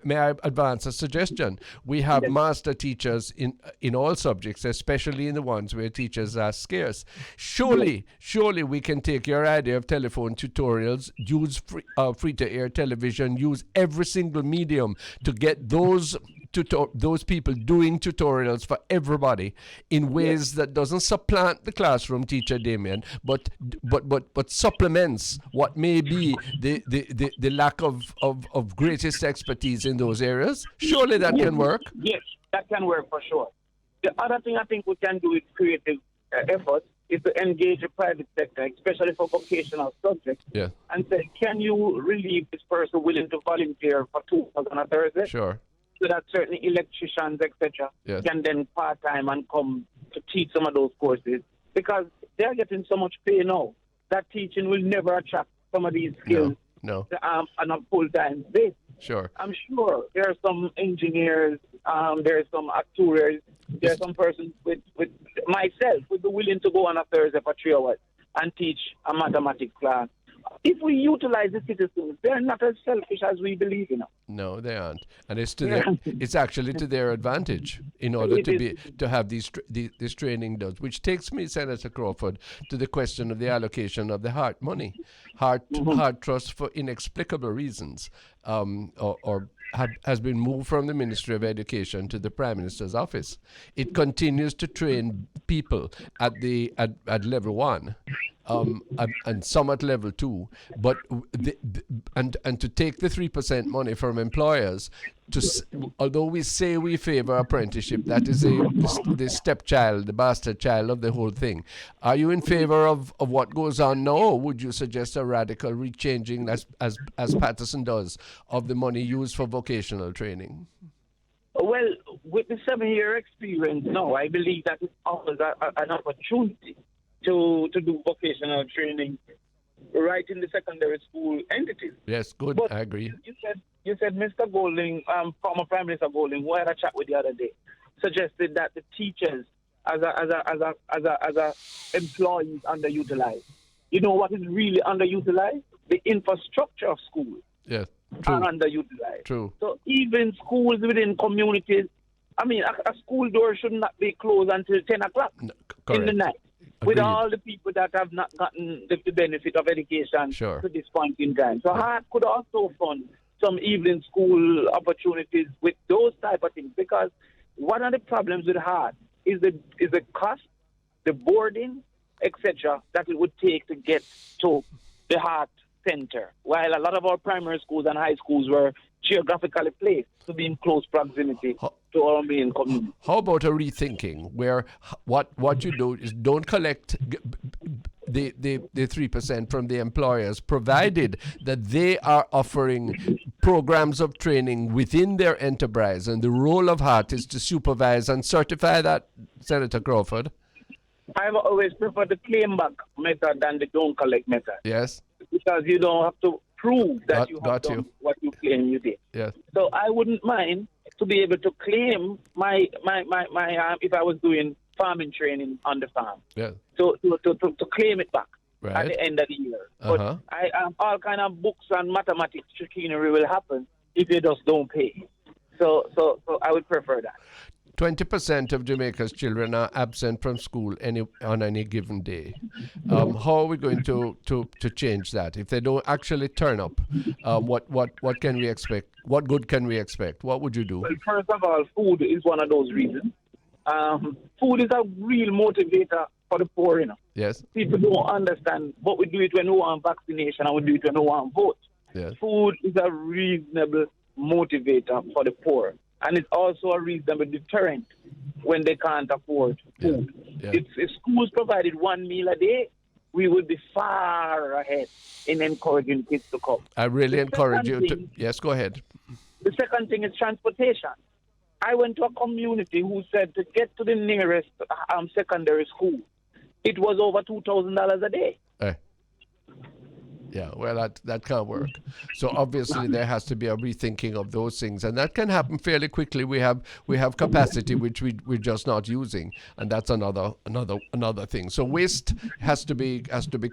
may I advance a suggestion? We have master teachers in all subjects, especially in the ones where teachers are scarce. Surely we can take your idea of telephone tutorials, use free-to-air television, use every single medium to get those people doing tutorials for everybody in ways that doesn't supplant the classroom teacher, Damian, but supplements what may be the lack of greatest expertise in those areas. Surely that can work. Yes, that can work for sure. The other thing I think we can do with creative efforts is to engage the private sector, especially for vocational subjects, and say, can you relieve this person willing to volunteer for 2 hours on a Thursday? Sure. So that certain electricians, etc., can then part-time and come to teach some of those courses, because they're getting so much pay now that teaching will never attract some of these skills on a full-time basis. Sure. I'm sure there are some engineers, there are some actuaries, there are some persons with myself would be willing to go on a Thursday for 3 hours and teach a mathematics class. If we utilize the citizens, they're not as selfish as we believe in. No, they aren't, and it's actually to their advantage in order to have this training done. Which takes me, Senator Crawford, to the question of the allocation of the HEART money. HEART Trust, for inexplicable reasons, has been moved from the Ministry of Education to the Prime Minister's office. It continues to train people at level 1. And some at level 2, but and to take the 3% money from employers, although we say we favor apprenticeship, that is the stepchild, the bastard child of the whole thing. Are you in favor of what goes on now, or would you suggest a radical rechanging, as Patterson does, of the money used for vocational training? Well, with the 7-year experience, no, I believe that it offers an opportunity to do vocational training right in the secondary school entities. Yes, good. But I agree. You said Mr. Golding, former Prime Minister Golding, who I had a chat with the other day, suggested that the teachers as a employees underutilized. You know what is really underutilized? The infrastructure of schools are underutilized. True. So even schools within communities, I mean, a school door should not be closed until 10 o'clock in the night. Agreed. With all the people that have not gotten the benefit of education to this point in time. So HEART could also fund some evening school opportunities with those type of things, because one of the problems with HEART is the cost, the boarding, etc., that it would take to get to the HEART center, while a lot of our primary schools and high schools were geographically placed to be in close proximity to our main community. How about a rethinking where what you do is don't collect the 3% from the employers, provided that they are offering programs of training within their enterprise, and the role of HEART is to supervise and certify that, Senator Crawford? I've always preferred the claim back method than the don't collect method. Yes. Because you don't have to prove that you have done what you claim you did. Yes. So I wouldn't mind to be able to claim my if I was doing farming training on the farm. Yeah. To claim it back at the end of the year. But all kind of books and mathematics chicanery will happen if you just don't pay. So I would prefer that. 20% of Jamaica's children are absent from school on any given day. How are we going to change that? If they don't actually turn up, what can we expect? What good can we expect? What would you do? Well, first of all, food is one of those reasons. Food is a real motivator for the poor, Yes. People don't understand, but we do it when we want vaccination and we do it when we want vote. Yes. Food is a reasonable motivator for the poor. And it's also a reasonable deterrent when they can't afford food. Yeah. If schools provided one meal a day, we would be far ahead in encouraging kids to come. I really encourage you to... Yes, go ahead. The second thing is transportation. I went to a community who said to get to the nearest secondary school, it was over $2,000 a day. Yeah, well, that can't work. So obviously there has to be a rethinking of those things, and that can happen fairly quickly. We have capacity which we're just not using, and that's another thing. So waste has to be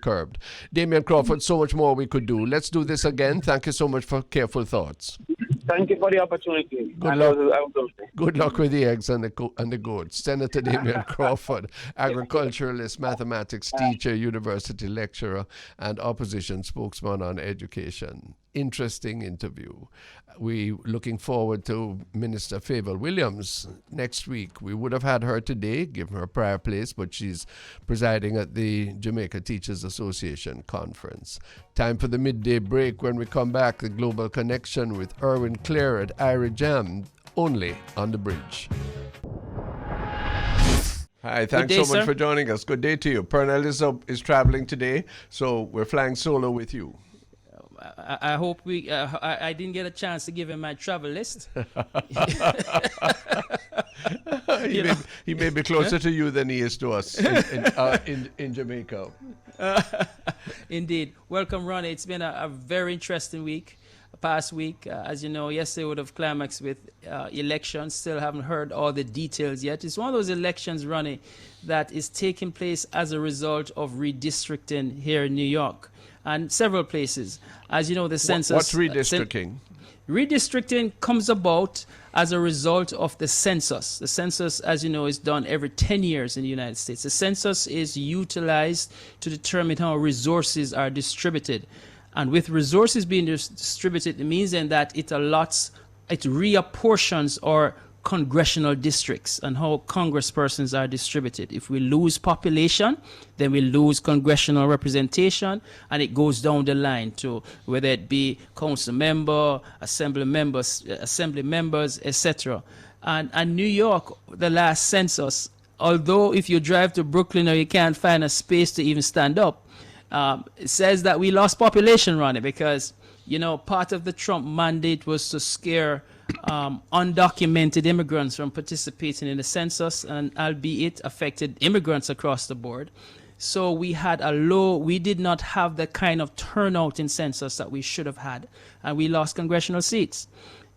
curbed. Damion Crawford, so much more we could do. Let's do this again. Thank you so much for careful thoughts. Thank you for the opportunity. Good luck with the eggs and the goats. Senator Damion Crawford, agriculturalist, mathematics teacher, university lecturer, and opposition spokesman on education. Interesting interview. We're looking forward to Minister Favour Williams next week. We would have had her today, given her prior place, but she's presiding at the Jamaica Teachers Association conference. Time for the midday break. When we come back, the Global Connection with Erwin Clare at Ira Jam, only on the bridge. Hi, thanks so much for joining us. Good day to you. Pearnel is traveling today, so we're flying solo with you. I hope I didn't get a chance to give him my travel list. He may be closer to you than he is to us in Jamaica. Indeed. Welcome, Ronnie. It's been a very interesting past week. As you know, yesterday would have climaxed with elections. Still haven't heard all the details yet. It's one of those elections, Ronnie, that is taking place as a result of redistricting here in New York and several places. As you know, the census... What's redistricting? Redistricting comes about as a result of the census. The census, as you know, is done every 10 years in the United States. The census is utilized to determine how resources are distributed. And with resources being distributed, it means then that it reapportions our congressional districts and how congresspersons are distributed. If we lose population, then we lose congressional representation, and it goes down the line to whether it be council member, assembly members, etc. And New York, the last census, although if you drive to Brooklyn or you can't find a space to even stand up, it says that we lost population, Ronnie, because, part of the Trump mandate was to scare undocumented immigrants from participating in the census, and albeit affected immigrants across the board. So we did not have the kind of turnout in census that we should have had, and we lost congressional seats.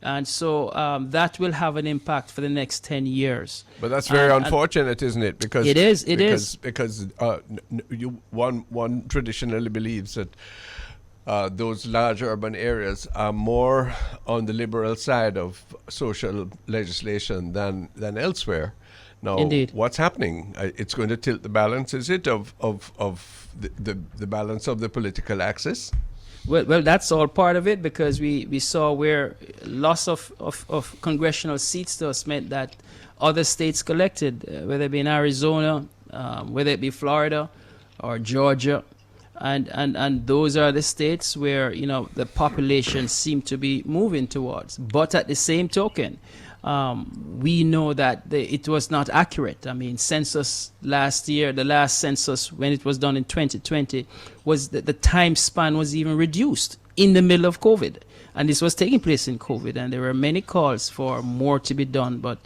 And so that will have an impact for the next 10 years. But that's very unfortunate, isn't it? Because it is. Because one traditionally believes that those large urban areas are more on the liberal side of social legislation than elsewhere. Now, Indeed. What's happening? It's going to tilt the balance, is it, of the balance of the political axis? Well, that's all part of it, because we saw where loss of congressional seats to us meant that other states collected, whether it be in Arizona, whether it be Florida or Georgia, and those are the states where the population seemed to be moving towards. But at the same token, we know that it was not accurate. I mean, census last year, the last census when it was done in 2020, was that the time span was even reduced in the middle of COVID. And this was taking place in COVID, and there were many calls for more to be done. But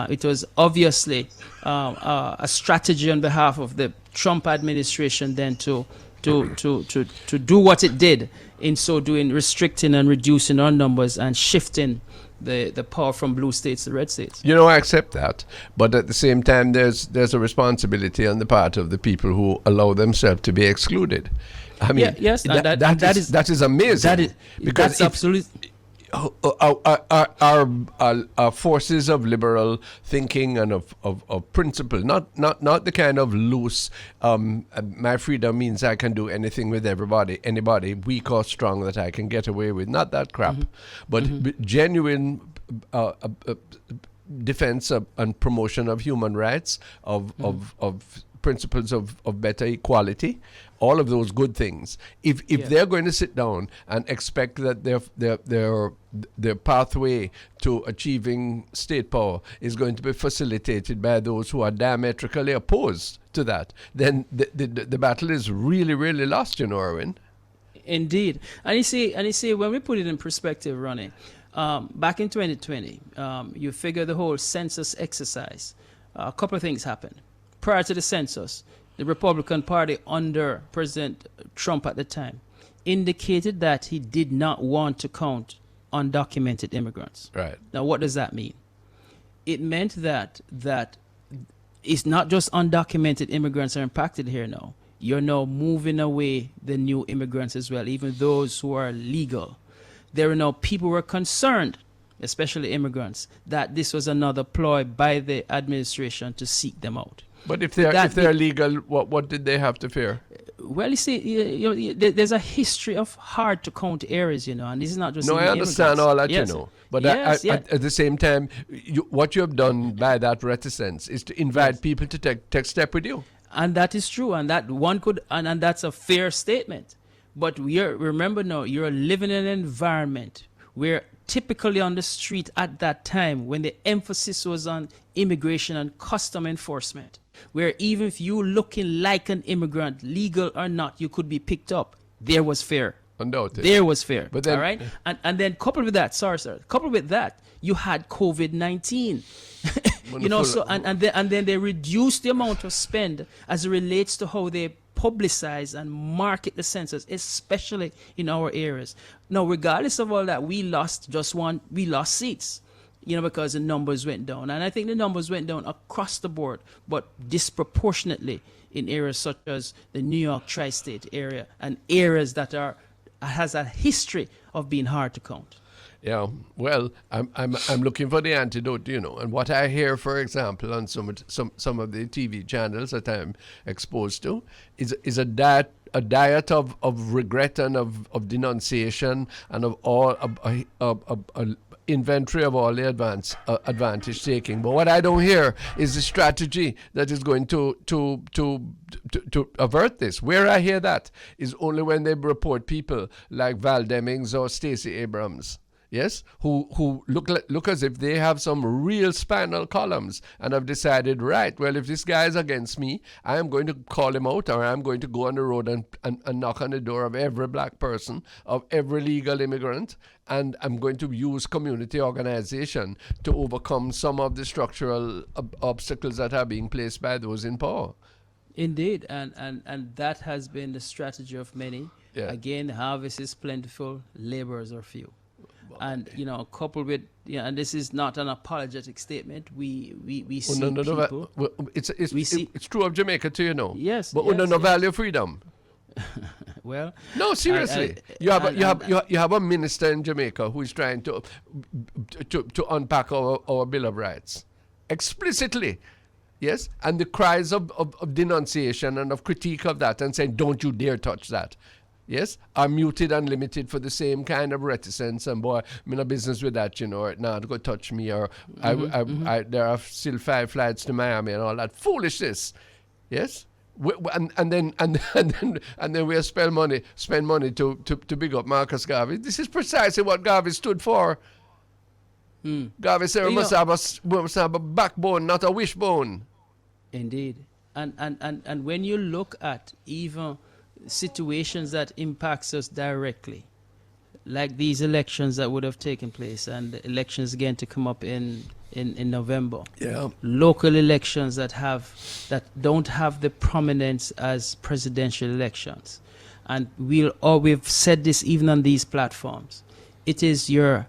it was obviously a strategy on behalf of the Trump administration then to do what it did, in so doing, restricting and reducing our numbers and shifting the power from blue states to red states. I accept that, but at the same time, there's a responsibility on the part of the people who allow themselves to be excluded. I mean, yes, that is amazing. That's absolutely. our forces of liberal thinking and of principle, not the kind of loose, my freedom means I can do anything with anybody, weak or strong, that I can get away with, not that crap, but genuine defense and promotion of human rights, of principles of better equality, all of those good things. If they're going to sit down and expect that their pathway to achieving state power is going to be facilitated by those who are diametrically opposed to that, then the battle is really, really lost, Erwin. Indeed. And you see, when we put it in perspective, Ronnie, back in 2020, you figure the whole census exercise, a couple of things happened. Prior to the census, the Republican Party under President Trump at the time indicated that he did not want to count undocumented immigrants. Right. Now, what does that mean? It meant that it's not just undocumented immigrants are impacted here now. You're now moving away the new immigrants as well, even those who are legal. There are now people who are concerned, especially immigrants, that this was another ploy by the administration to seek them out. But if they're legal, what did they have to fear? Well, you see, there's a history of hard to count areas, and this is not just. No, I understand all that, yes. But yes, at the same time, what you have done by that reticence is to invite people to take step with you. And that is true, and that one could, and that's a fair statement. But remember now, you're living in an environment where typically on the street at that time, when the emphasis was on immigration and custom enforcement, where even if you looking like an immigrant, legal or not, you could be picked up. There was fear. Undoubtedly. There was fear. But then, all right? And then coupled with that, coupled with that, you had COVID-19. And then they reduced the amount of spend as it relates to how they publicize and market the census, especially in our areas. Now, regardless of all that, we lost seats, because the numbers went down. And I think the numbers went down across the board, but disproportionately in areas such as the New York tri-state area and areas that has a history of being hard to count. Yeah, well, I'm looking for the antidote, and what I hear, for example, on some of the TV channels that I'm exposed to, is a diet of regret and of denunciation and of all a inventory of all the advantage taking. But what I don't hear is the strategy that is going to avert this. Where I hear that is only when they report people like Val Demings or Stacey Abrams. Yes, who look as if they have some real spinal columns and have decided, right, well, if this guy is against me, I am going to call him out, or I'm going to go on the road and knock on the door of every black person, of every legal immigrant, and I'm going to use community organization to overcome some of the structural obstacles that are being placed by those in power. Indeed, and that has been the strategy of many. Yeah. Again, the harvest is plentiful, laborers are few. And coupled with and this is not an apologetic statement. We see people. It's true of Jamaica too, Yes, but yes, no value freedom. Well, no, seriously, you have a minister in Jamaica who is trying to unpack our Bill of Rights explicitly. Yes, and the cries of denunciation and of critique of that and saying, "Don't you dare touch that." Yes, are muted and limited for the same kind of reticence. And boy, I'm in a business with that, or go touch me, or there are still 5 flights to Miami and all that foolishness. Yes, and then we spend money to big up Marcus Garvey. This is precisely what Garvey stood for. Garvey said we must have a backbone, not a wishbone. Indeed, and when you look at even situations that impacts us directly, like these elections that would have taken place, and the elections again to come up in November. Yeah. Local elections that don't have the prominence as presidential elections. And we've said this even on these platforms. It is your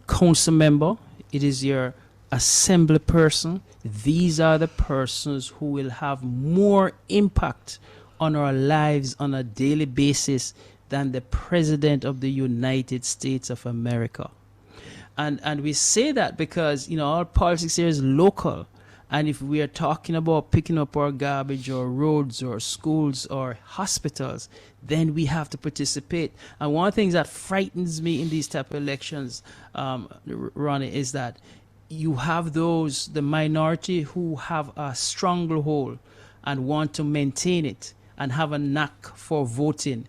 council member, it is your assembly person. These are the persons who will have more impact on our lives on a daily basis than the President of the United States of America. And we say that because, our politics here is local. And if we are talking about picking up our garbage or roads or schools or hospitals, then we have to participate. And one of the things that frightens me in these type of elections, Ronnie, is that you have the minority who have a stranglehold and want to maintain it and have a knack for voting.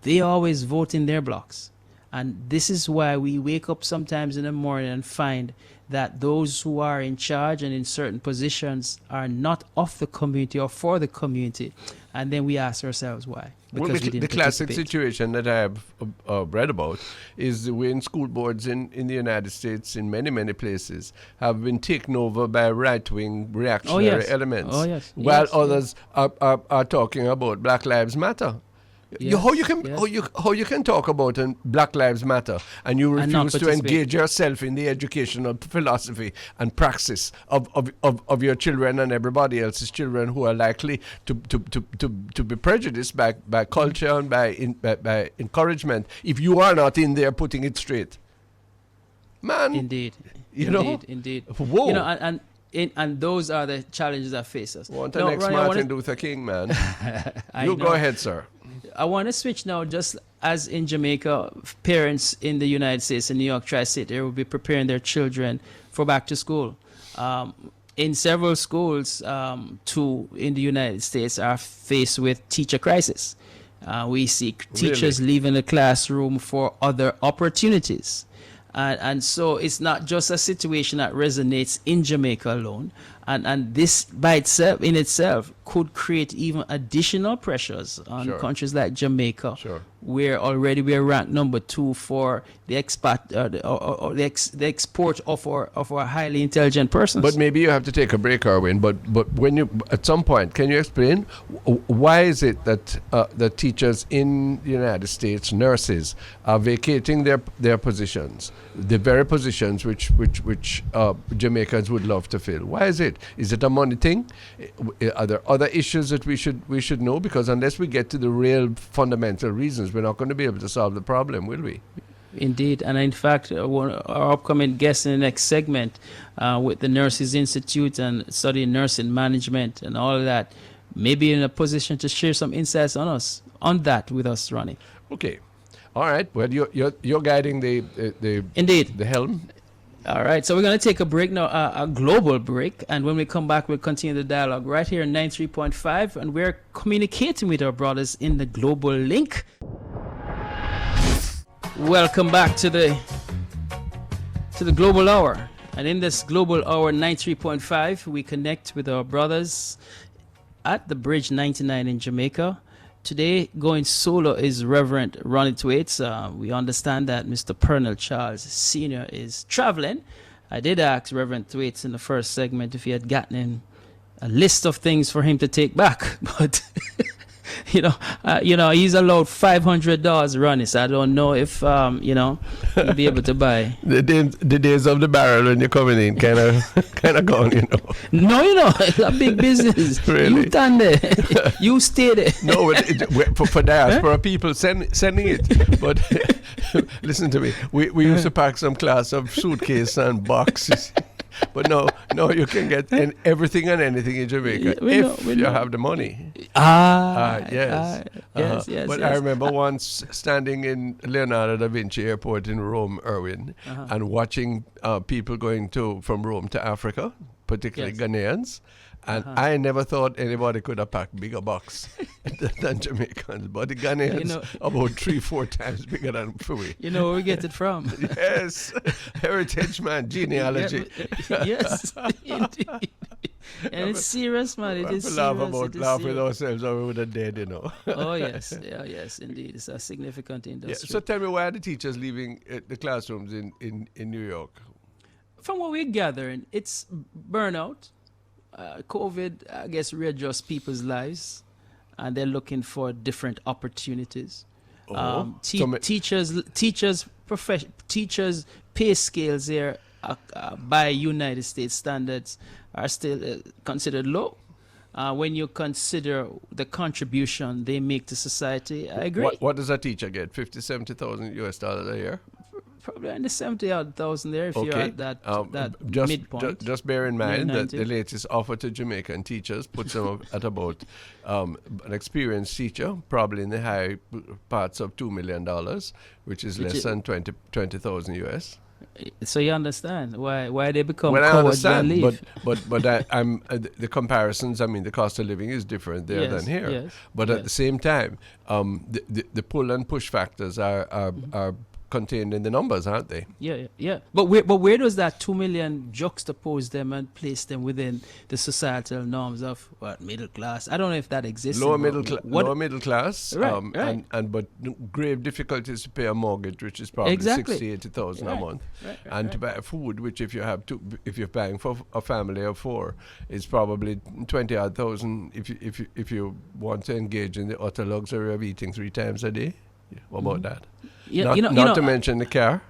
They always vote in their blocks. And this is why we wake up sometimes in the morning and find that those who are in charge and in certain positions are not of the community or for the community. And then we ask ourselves why. Because the classic situation that I have read about is the way in school boards in the United States, in many, many places, have been taken over by right-wing reactionary elements. Oh, yes. While others are talking about Black Lives Matter. Yes, How you can talk about Black Lives Matter and you refuse to engage yourself in the educational philosophy and praxis of your children and everybody else's children who are likely to be prejudiced by culture and by encouragement if you are not in there putting it straight, man. Indeed. Indeed. Whoa. And those are the challenges that face us. Want the next Martin Luther King, man. Go ahead, sir. I want to switch now. Just as in Jamaica, parents in the United States, in New York Tri-State area, will be preparing their children for back to school. In several schools, too, in the United States, are faced with teacher crisis. We see teachers leaving the classroom for other opportunities. And so it's not just a situation that resonates in Jamaica alone. And this by itself, in itself, could create even additional pressures on countries like Jamaica, where already we are ranked number 2 for the expat the export of our highly intelligent persons. But maybe you have to take a break, Arwin. But when you at some point, can you explain why is it that the teachers in the United States, nurses, are vacating their positions, the very positions which Jamaicans would love to fill? Why is it? Is it a money thing? Are there other issues that we should know? Because unless we get to the real fundamental reasons, we're not going to be able to solve the problem, will we? Indeed. And in fact, our upcoming guest in the next segment with the Nurses Institute and studying nursing management and all of that may be in a position to share some insights on that with us, Ronnie. Okay. All right. Well, you're guiding the Indeed. the helm. All right, so we're going to take a break now, a global break, and when we come back, we'll continue the dialogue right here on 93.5, and we're communicating with our brothers in the Global Link. Welcome back to the Global Hour, and in this Global Hour 93.5, we connect with our brothers at the Bridge 99 in Jamaica. Today, going solo is Reverend Ronnie Thwaites. We understand that Mr. Pearnel Charles Sr. is traveling. I did ask Reverend Thwaites in the first segment if he had gotten in a list of things for him to take back, but he's allowed $500, Ronnie. So I don't know if he'll be able to buy. The days of the barrel when you're coming in kind of gone, No, it's a big business. Really? You done there. You stay there. No, for diaspora people sending it. But listen to me. We used to pack some class of suitcase and boxes. But no, you can get everything and anything in Jamaica if you have the money. Yes. But I remember once standing in Leonardo da Vinci Airport in Rome, Irwin, and watching people going from Rome to Africa, particularly Ghanaians. And I never thought anybody could have packed bigger box than Jamaicans. But the Ghanaians about 3-4 times bigger than we. You know where we get it from. Yes. Heritage, man. Genealogy. Yes, indeed. And it's serious, man. It is serious. Laugh with ourselves or we would have dead, Oh, yes. Yeah, yes, indeed. It's a significant industry. Yeah. So tell me, why are the teachers leaving the classrooms in New York? From what we're gathering, it's burnout. COVID, I guess, readjusts people's lives, and they're looking for different opportunities. Teachers' pay scales here by United States standards are still considered low. When you consider the contribution they make to society, I agree. What does a teacher get? $50,000-$70,000 US a year? probably in the 70,000 there if you're Okay. at that Just, midpoint. just bear in mind that 90. the latest offer to Jamaican teachers puts them at about an experienced teacher, probably in the high parts of $2 million, which is less than 20,000 US. So you understand why they become Well, I cowards and understand, leave. but the comparisons. I mean, the cost of living is different there than here. Yes, But at the same time, the pull and push factors are contained in the numbers, aren't they? Yeah. But where does that 2 million juxtapose them and place them within the societal norms of what, middle class? I don't know if that exists. Lower middle class, Right. but grave difficulties to pay a mortgage, which is probably Exactly. 60,000-80,000 a month, and to buy food, which if you're paying for a family of 4, is probably 20,000 if you want to engage in the utter luxury of eating 3 times a day. What about that? Yeah, Not to mention the car.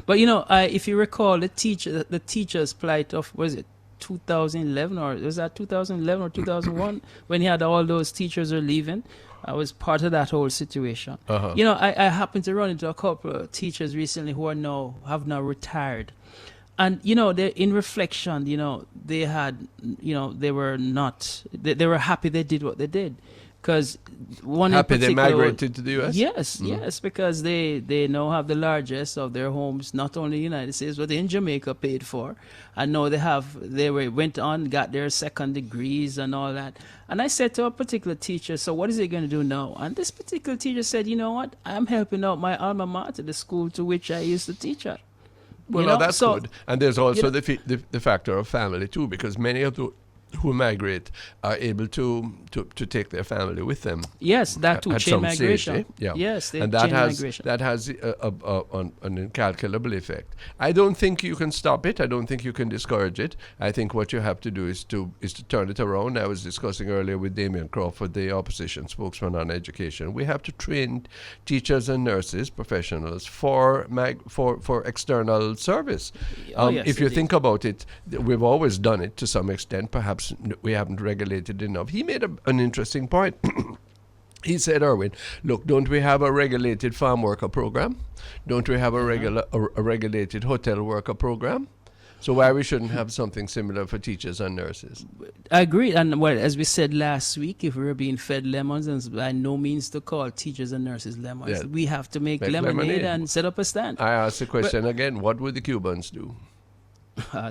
But if you recall the teacher's plight of, was it 2011 or was that 2011 or 2001 when he had all those teachers are leaving? I was part of that whole situation. I happened to run into a couple of teachers recently who have now retired. And they in reflection, they had, they were happy they did what they did. Because one happy in they particular, migrated to the US? Yes, because they now have the largest of their homes, not only in the United States, but in Jamaica paid for. And now went on, got their second degrees and all that. And I said to a particular teacher, so what is he going to do now? And this particular teacher said, you know what? I'm helping out my alma mater, the school to which I used to teach at. Well, that's good. And there's also the factor of family too, because many of the who migrate are able to take their family with them. Yes, that too, at chain some migration. Stage, yeah. Yes, and that has an incalculable effect. I don't think you can stop it. I don't think you can discourage it. I think what you have to do is to turn it around. I was discussing earlier with Damion Crawford, the Opposition Spokesperson on education. We have to train teachers and nurses, professionals, for external service. If you think about it, we've always done it to some extent. Perhaps we haven't regulated enough. He made an interesting point. He said, Erwin, look, don't we have a regulated farm worker program? Don't we have a regulated hotel worker program? So why we shouldn't have something similar for teachers and nurses? I agree. And well, as we said last week, if we were being fed lemons, and by no means to call teachers and nurses lemons, we have to make lemonade and set up a stand. I ask the question again, what would the Cubans do?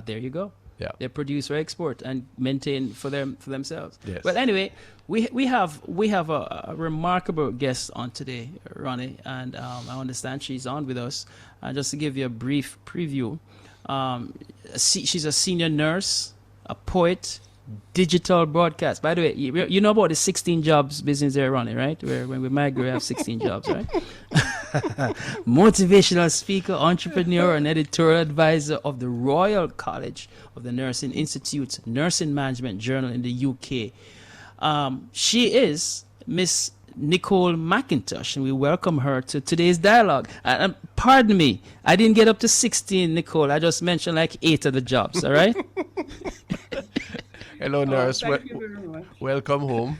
There you go. Yeah. They produce or export and maintain for themselves. Yes. Well, anyway, we have a remarkable guest on today, Ronnie, and I understand she's on with us. Just to give you a brief preview, she's a senior nurse, a poet, digital broadcast. By the way, you know about the 16 jobs business there, Ronnie, right? Where when we migrate, we have 16 jobs, right? Motivational speaker, entrepreneur, and editorial advisor of the Royal College of the Nursing Institute's Nursing Management Journal in the UK. She is Miss Nichole McIntosh, and we welcome her to today's dialogue. Pardon me, I didn't get up to 16, Nichole. I just mentioned like 8 of the jobs, all right? Hello, nurse. Thank you very much. Welcome home.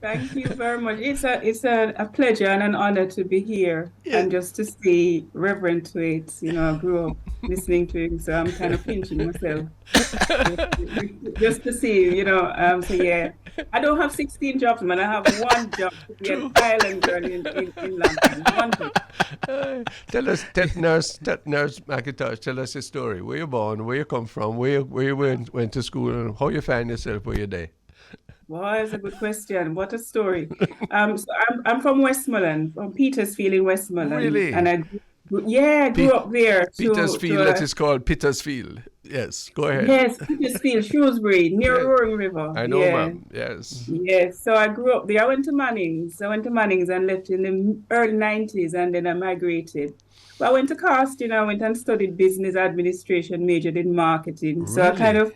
Thank you very much. It's a pleasure and an honor to be here and just to see Reverend Thwaites. I grew up listening to him, so I'm kind of pinching myself just to see him. So yeah, I don't have 16 jobs, man. I have one job to be an island girl in London. One thing. Tell us, Nurse McIntosh, tell us your story. Where you born? Where you come from? Where you went to school? And how you find yourself where you're there? Well, that's a good question. What a story. So I'm from Westmoreland, from Petersfield in Westmoreland. Really? And I grew up there. Petersfield, that is called Petersfield. Yes, go ahead. Yes, Petersfield, Shrewsbury, near Roaring River. I know, ma'am. Yes. Yes, so I grew up there. I went to Mannings and left in the early 90s, and then I migrated. But I went to Casting. I went and studied business administration, majored in marketing. Really? So I kind of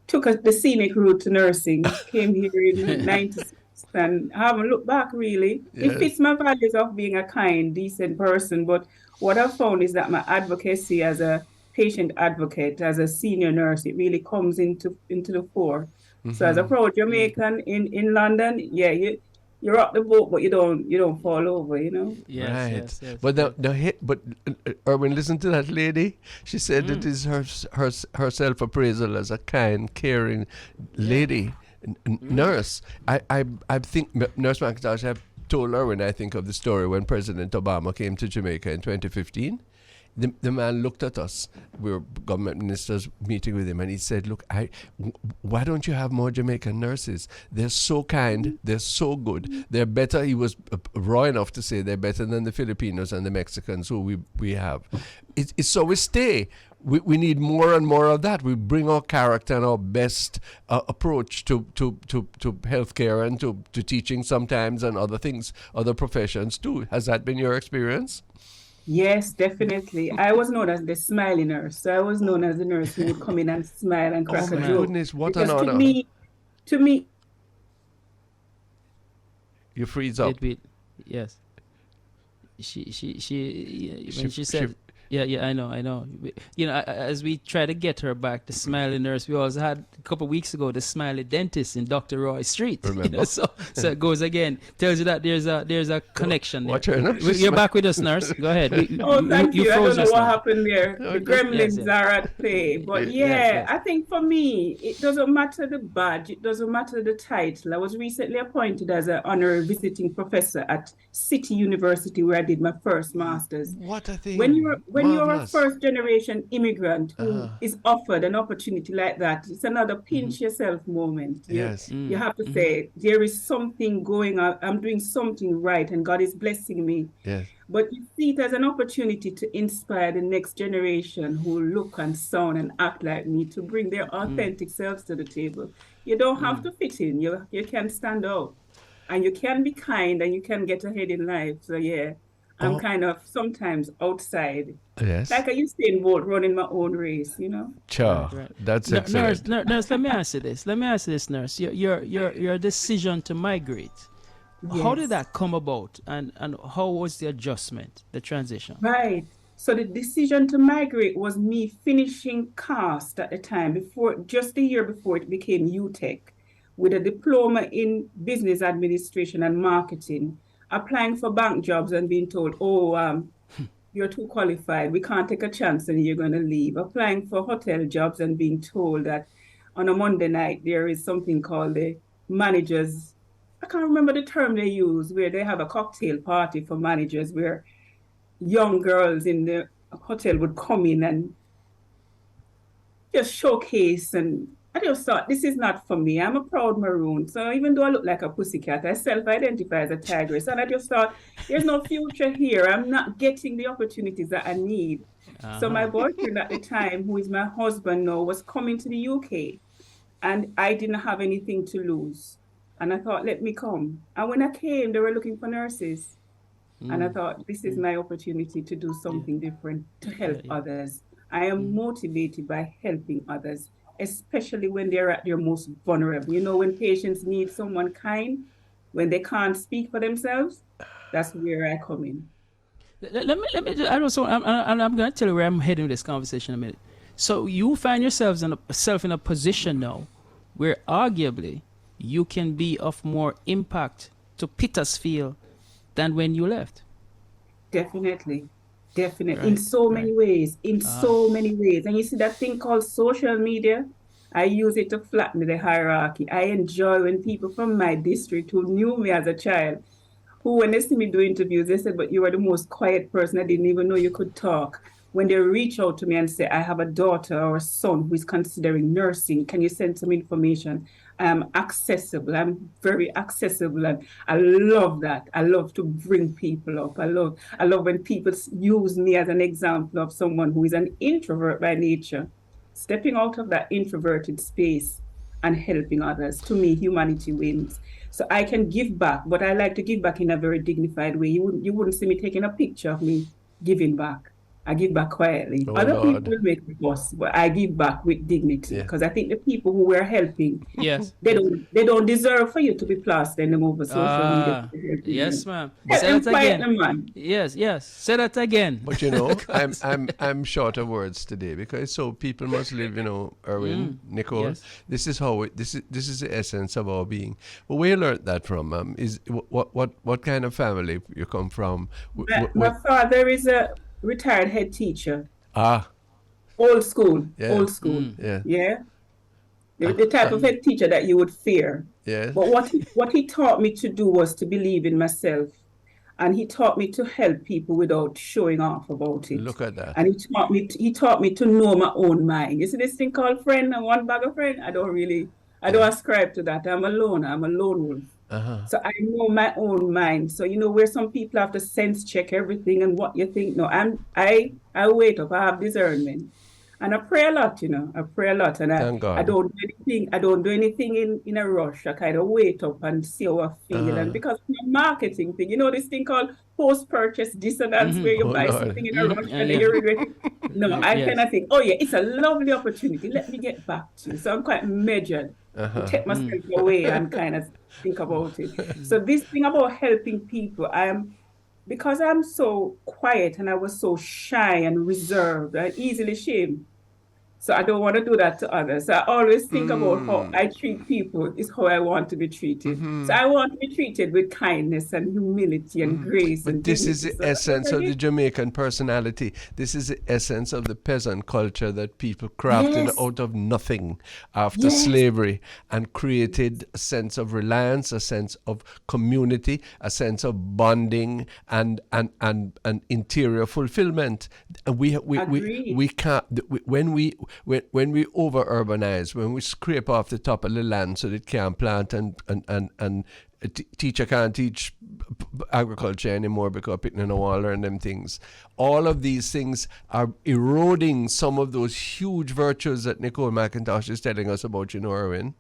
took the scenic route to nursing, came here in 96, and I haven't looked back, really. Yes. It fits my values of being a kind, decent person. But what I've found is that my advocacy as a patient advocate, as a senior nurse, it really comes into the fore. Mm-hmm. So as a proud Jamaican in London, you rock the boat, but you don't fall over, you know. Yes, Right. yes, yes. But Erwin, listen to that lady. She said it is her self-appraisal as a kind, caring lady, nurse. I think Nurse McIntosh have told Erwin, I think, of the story when President Obama came to Jamaica in 2015. The man looked at us. We were government ministers meeting with him, and he said, "Look, why don't you have more Jamaican nurses? They're so kind. They're so good. They're better." He was raw enough to say they're better than the Filipinos and the Mexicans who we have. It's so we stay. We need more and more of that. We bring our character and our best approach to healthcare and to teaching sometimes, and other things, other professions too. Has that been your experience? Yes, definitely. I was known as the smiley nurse. So I was known as the nurse who would come in and smile and crack Oh a my joke. goodness, what Because an honor. to me, You freeze up. Yes. When she said, yeah, I know. You know, as we try to get her back, the smiley nurse, we also had a couple of weeks ago the smiley dentist in Dr. Roy Street. Remember? You know, so it goes again, tells you that there's a connection there. Watch her, no? You're back with us, nurse. Go ahead. thank you. I froze don't know us what now. happened there. The gremlins yes. are at play. But Yes. I think for me, it doesn't matter the badge. It doesn't matter the title. I was recently appointed as an honorary visiting professor at City University, where I did my first master's. What a thing. When you're a Marvelous. first generation immigrant who is offered an opportunity like that, it's another pinch yourself moment. Yes. You have to say, there is something going on. I'm doing something right and God is blessing me. Yes. But you see it as an opportunity to inspire the next generation who look and sound and act like me, to bring their authentic selves to the table. You don't have to fit in. You can stand out. And you can be kind and you can get ahead in life. So I'm kind of sometimes outside. Yes. Like I used to in boat running my own race, you know. Right. That's excellent. Nurse, let me ask you this. Nurse. Your decision to migrate. Yes. How did that come about, and how was the adjustment, the transition? Right. So the decision to migrate was me finishing CAST at the time, just a year before it became UTech, with a diploma in business administration and marketing, applying for bank jobs and being told, you're too qualified. We can't take a chance and you're going to leave. Applying for hotel jobs and being told that on a Monday night, there is something called the managers. I can't remember the term they use, where they have a cocktail party for managers, where young girls in the hotel would come in and just showcase. And I just thought, this is not for me. I'm a proud Maroon. So even though I look like a pussycat, I self-identify as a tigress. And I just thought, there's no future here. I'm not getting the opportunities that I need. So my boyfriend at the time, who is my husband now, was coming to the UK. And I didn't have anything to lose. And I thought, let me come. And when I came, they were looking for nurses. And I thought, this is my opportunity to do something different, to help others. I am motivated by helping others, especially when they're at their most vulnerable. You know, when patients need someone kind, when they can't speak for themselves, that's where I come in. Let me. I'm going to tell you where I'm heading with this conversation in a minute. So you find yourself in a position now where arguably you can be of more impact to Petersfield than when you left. Definitely. Right, In so many ways. And you see that thing called social media? I use it to flatten the hierarchy. I enjoy when people from my district who knew me as a child, who when they see me do interviews, they said, but you are the most quiet person. I didn't even know you could talk. When they reach out to me and say, I have a daughter or a son who is considering nursing, can you send some information? I'm accessible. I'm very accessible. And I love that. I love to bring people up. I love when people use me as an example of someone who is an introvert by nature, stepping out of that introverted space and helping others. To me, humanity wins. So I can give back, but I like to give back in a very dignified way. You wouldn't see me taking a picture of me giving back. I give back quietly. Oh, Other Lord. people will make the fuss, but I give back with dignity Yeah. because I think the people who we're helping, Yes. they don't deserve for you to be plastering them over social media. Yes, ma'am. Help Say them that quiet again. them, man. Yes, yes. Say that again. But I'm short of words today because so people must live, Erwin, Nicole. Yes. This is how this is the essence of our being. But where you learned that from? Is what kind of family you come from? My father is a retired head teacher. Ah, Old school. Yeah. Old school. yeah, Yeah. The type of head teacher that you would fear. yeah. But what he taught me to do was to believe in myself. And he taught me to help people without showing off about it. Look at that. And he taught me to know my own mind. You see this thing called friend and one bag of friend? I don't ascribe to that. I'm a loner. I'm a lone wolf. Uh-huh. So I know my own mind. So where some people have to sense check everything and what you think. No, I wait up. I have discernment. And I pray a lot, I pray a lot. And Thank God. I don't do anything in a rush. I kind of wait up and see how I feel. And because of the marketing thing, this thing called post-purchase dissonance where you buy Lord. something in a rush and then you regret it. No, I kind of think, oh yeah, it's a lovely opportunity. Let me get back to it. So I'm quite measured. To take myself away and kind of think about it. So this thing about helping people, because I'm so quiet and I was so shy and reserved, I easily shame. So I don't want to do that to others. I always think about how I treat people is how I want to be treated. So I want to be treated with kindness and humility and grace. But and this is dignity. the So essence of the Jamaican personality. This is the essence of the peasant culture that people crafted Yes. out of nothing after Yes. slavery and created a sense of reliance, a sense of community, a sense of bonding and interior fulfillment. And we can't when we over urbanize, when we scrape off the top of the land so that it can't plant and a teacher can't teach agriculture anymore because people don't want to learn them things. All of these things are eroding some of those huge virtues that Nichole McIntosh is telling us about, Erwin.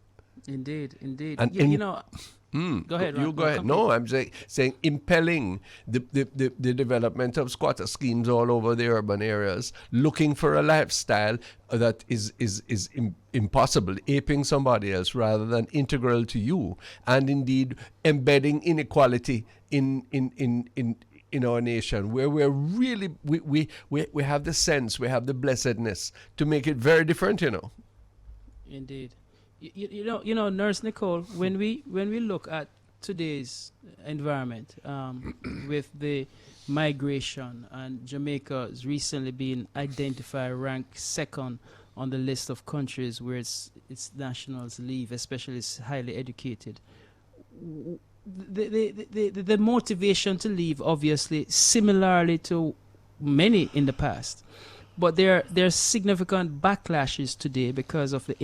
Indeed. And Go ahead, Ron. You go ahead. No, I'm saying impelling the development of squatter schemes all over the urban areas, looking for a lifestyle that is impossible, aping somebody else rather than integral to you, and indeed embedding inequality in our nation, where we're really we have the sense, we have the blessedness to make it very different, Indeed. Nurse Nicole, when we look at today's environment with the migration, and Jamaica has recently been identified, ranked second on the list of countries where its nationals leave, especially its highly educated. The motivation to leave, obviously, similarly to many in the past. But there's significant backlashes today because of the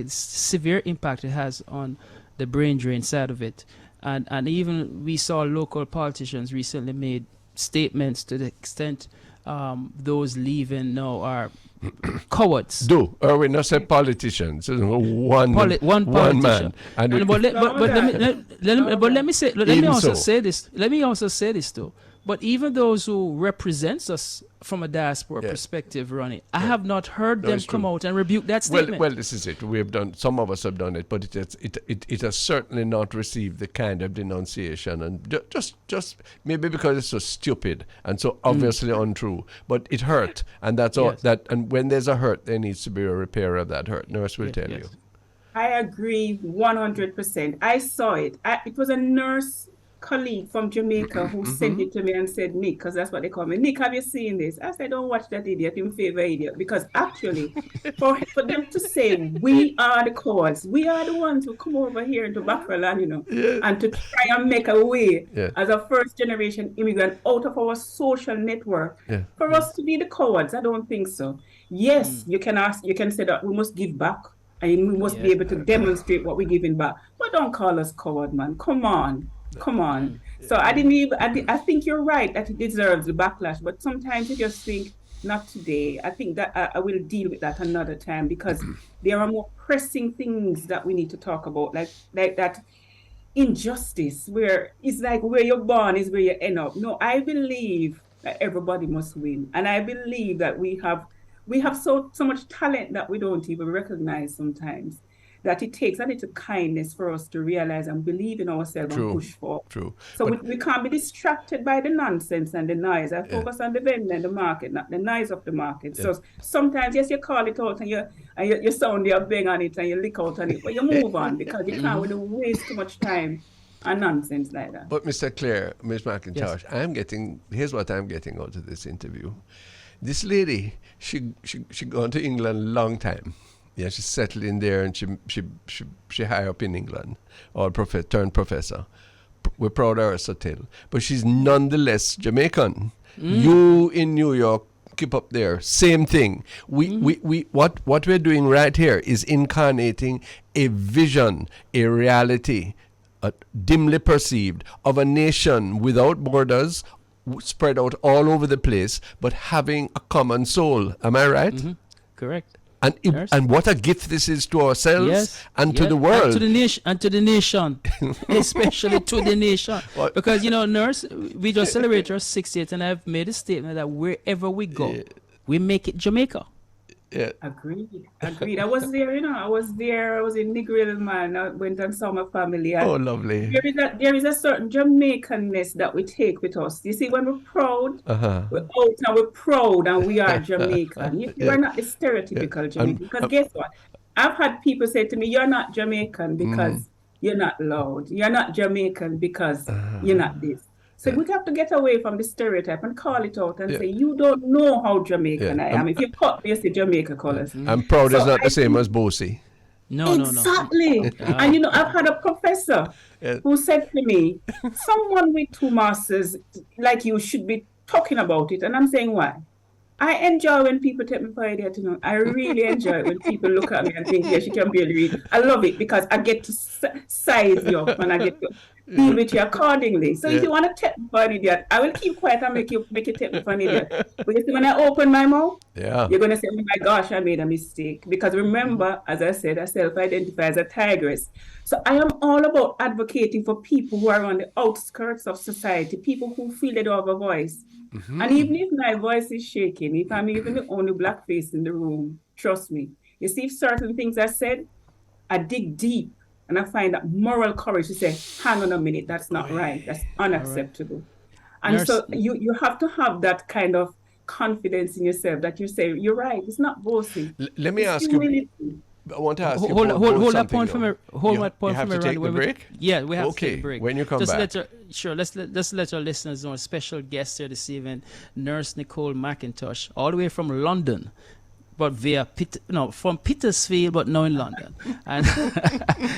severe impact it has on the brain drain side of it. And even we saw local politicians recently made statements to the extent those leaving now are cowards. We not say politicians. One politician. man. Let me also say this though. But even those who represents us from a diaspora perspective, Ronnie, I have not heard them come out and rebuke that statement. Well, this is it. We have done. Some of us have done it, but it has certainly not received the kind of denunciation, and just maybe because it's so stupid and so obviously untrue. But it hurt, and that's all. That and when there's a hurt, there needs to be a repair of that hurt. Nurse will tell you. I agree 100%. I saw it. It was a nurse colleague from Jamaica who sent it to me and said, Nick, because that's what they call me. Nick, have you seen this? I said, don't watch that idiot, in favor idiot. Because actually, for them to say, we are the cause, we are the ones who come over here into Bafraland, and to try and make a way as a first generation immigrant out of our social network, for us to be the cowards, I don't think so. Yes, you can say that we must give back, and we must be able to demonstrate what we're giving back. But don't call us coward, man. Come on. So I think you're right that it deserves the backlash, but sometimes you just think, not today. I think that I will deal with that another time, because there are more pressing things that we need to talk about, like that injustice where it's like where you're born is where you end up. No, I believe that everybody must win. And I believe that we have so much talent that we don't even recognize sometimes. That it takes a little kindness for us to realize and believe in ourselves and push for. True. So we can't be distracted by the nonsense and the noise. I focus on the vendor and the market, not the noise of the market. So sometimes, yes, you call it out and you sound your bang on it and you lick out on it, but you move on because you can't really waste too much time on nonsense like that. But Mr. Clare, Ms. McIntosh, here's what I'm getting out of this interview. This lady, she gone to England a long time. Yeah, she settled in there and she high up in England, or turned professor. We're proud of her still. But she's nonetheless Jamaican. You in New York, keep up there. Same thing. What we're doing right here is incarnating a vision, a reality, dimly perceived, of a nation without borders, spread out all over the place, but having a common soul. Am I right? Mm-hmm. Correct. And what a gift this is to ourselves and to the world. And to the nation. Especially to the nation. What? Because, Nurse, we just celebrated our 60th, and I've made a statement that wherever we go, we make it Jamaica. Yeah. Agreed. I was there, I was in Negril, man. I went and saw my family. Oh, lovely. There is a certain Jamaicanness that we take with us. You see, when we're proud, we're out and we're proud and we are Jamaican. We're not the stereotypical Jamaican. Because guess what? I've had people say to me, you're not Jamaican because you're not loud. You're not Jamaican because you're not this. So we have to get away from the stereotype and call it out and say, you don't know how Jamaican I am. If you cut me, you say Jamaica colors. I'm proud is not the same as bossy. No. Exactly. And I've had a professor who said to me, someone with 2 masters like you should be talking about it. And I'm saying, why? I enjoy when people take me for an idiot. I really enjoy it when people look at me and think, yeah, she can barely read. I love it because I get to size you up and I get to deal with you accordingly. So if you want to take me for an idiot, I will keep quiet and make you take me for an idiot. But you see, when I open my mouth, you're going to say, oh my gosh, I made a mistake. Because remember, as I said, I self-identify as a tigress. So I am all about advocating for people who are on the outskirts of society, people who feel they don't have a voice. Mm-hmm. And even if my voice is shaking, if I'm even the only black face in the room, trust me, you see, if certain things are said, I dig deep and I find that moral courage to say, hang on a minute, that's not right. That's unacceptable. Right. And so you have to have that kind of confidence in yourself that you say, you're right, it's not boasting. Let me ask you. I want to ask you. Hold that point from a You have to take the break? Yeah, we have to take a break. When you come back. Let's let our listeners know a special guest here this evening, Nurse Nichole McIntosh, all the way from London, but from Petersfield, but now in London. And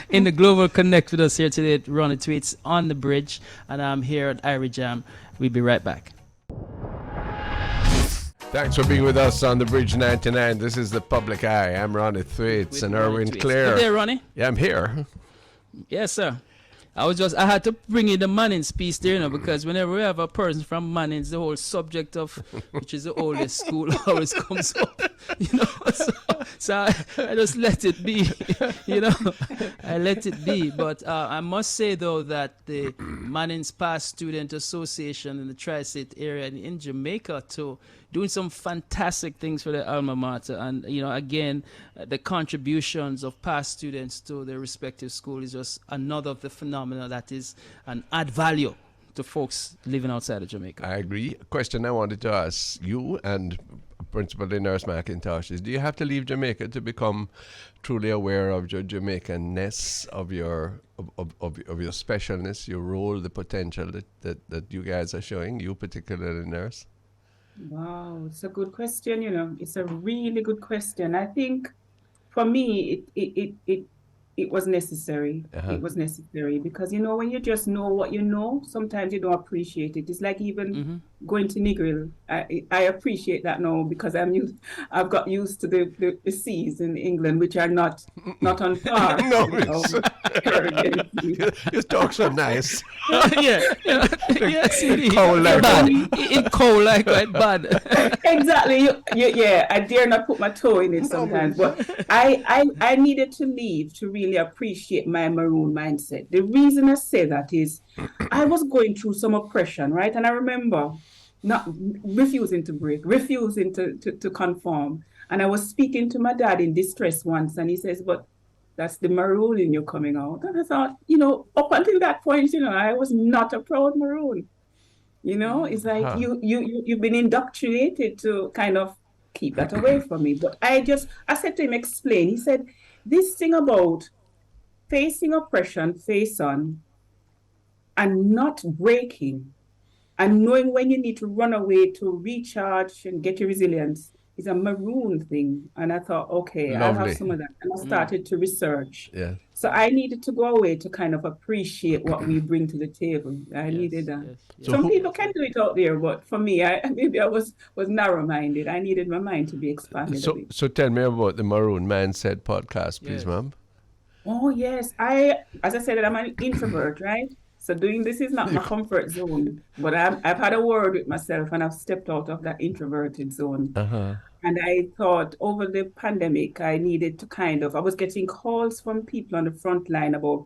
in the Global Connect with us here today, Ronnie Thwaites on the bridge, and I'm here at Irie Jam. We'll be right back. Thanks for being with us on the Bridge 99. This is The Public Eye. I'm Ronnie Thwaites and Erwin Clare. Good day, Ronnie. Yeah, I'm here. Yes, sir. I had to bring in the Manning's piece there, because whenever we have a person from Manning's, the whole subject of, which is the oldest school, always comes up, So I just let it be, I let it be. But I must say, though, that the Manning's Past Student Association in the Tri-State area and in Jamaica, too, doing some fantastic things for the alma mater. And, again, the contributions of past students to their respective school is just another of the phenomena that is an add value to folks living outside of Jamaica. I agree. A question I wanted to ask you and principally Nurse McIntosh is, do you have to leave Jamaica to become truly aware of your Jamaican-ness, of your specialness, your role, the potential that you guys are showing, you particularly, Nurse? Wow, it's a good question, It's a really good question. I think for me, it was necessary. It was necessary because, when you just know what you know, sometimes you don't appreciate it. It's like even going to Negril. I appreciate that now because I've got used to the seas in England, which are not on par. No, you talk so nice. Cold like bad. It cold like bad. Exactly. I dare not put my toe in it sometimes, but I needed to leave to really appreciate my maroon mindset. The reason I say that is I was going through some oppression, right? And I remember not refusing to break, refusing to conform. And I was speaking to my dad in distress once, and he says, but that's the Maroon in you coming out. And I thought, up until that point, I was not a proud Maroon. It's like you've been indoctrinated to kind of keep that away from me. But I said to him, explain. He said, this thing about facing oppression face on and not breaking and knowing when you need to run away to recharge and get your resilience is a Maroon thing. And I thought, okay, I'll have some of that. And I started to research. Yeah. So I needed to go away to kind of appreciate what we bring to the table. I needed that. Yes. Some people can do it out there, but for me, maybe I was narrow-minded. I needed my mind to be expanded a bit. So tell me about the Maroon Mindset podcast, please, ma'am. Oh, yes. As I said, I'm an introvert, right? So doing this is not my comfort zone, but I've had a word with myself and I've stepped out of that introverted zone. And I thought over the pandemic, I needed to I was getting calls from people on the front line about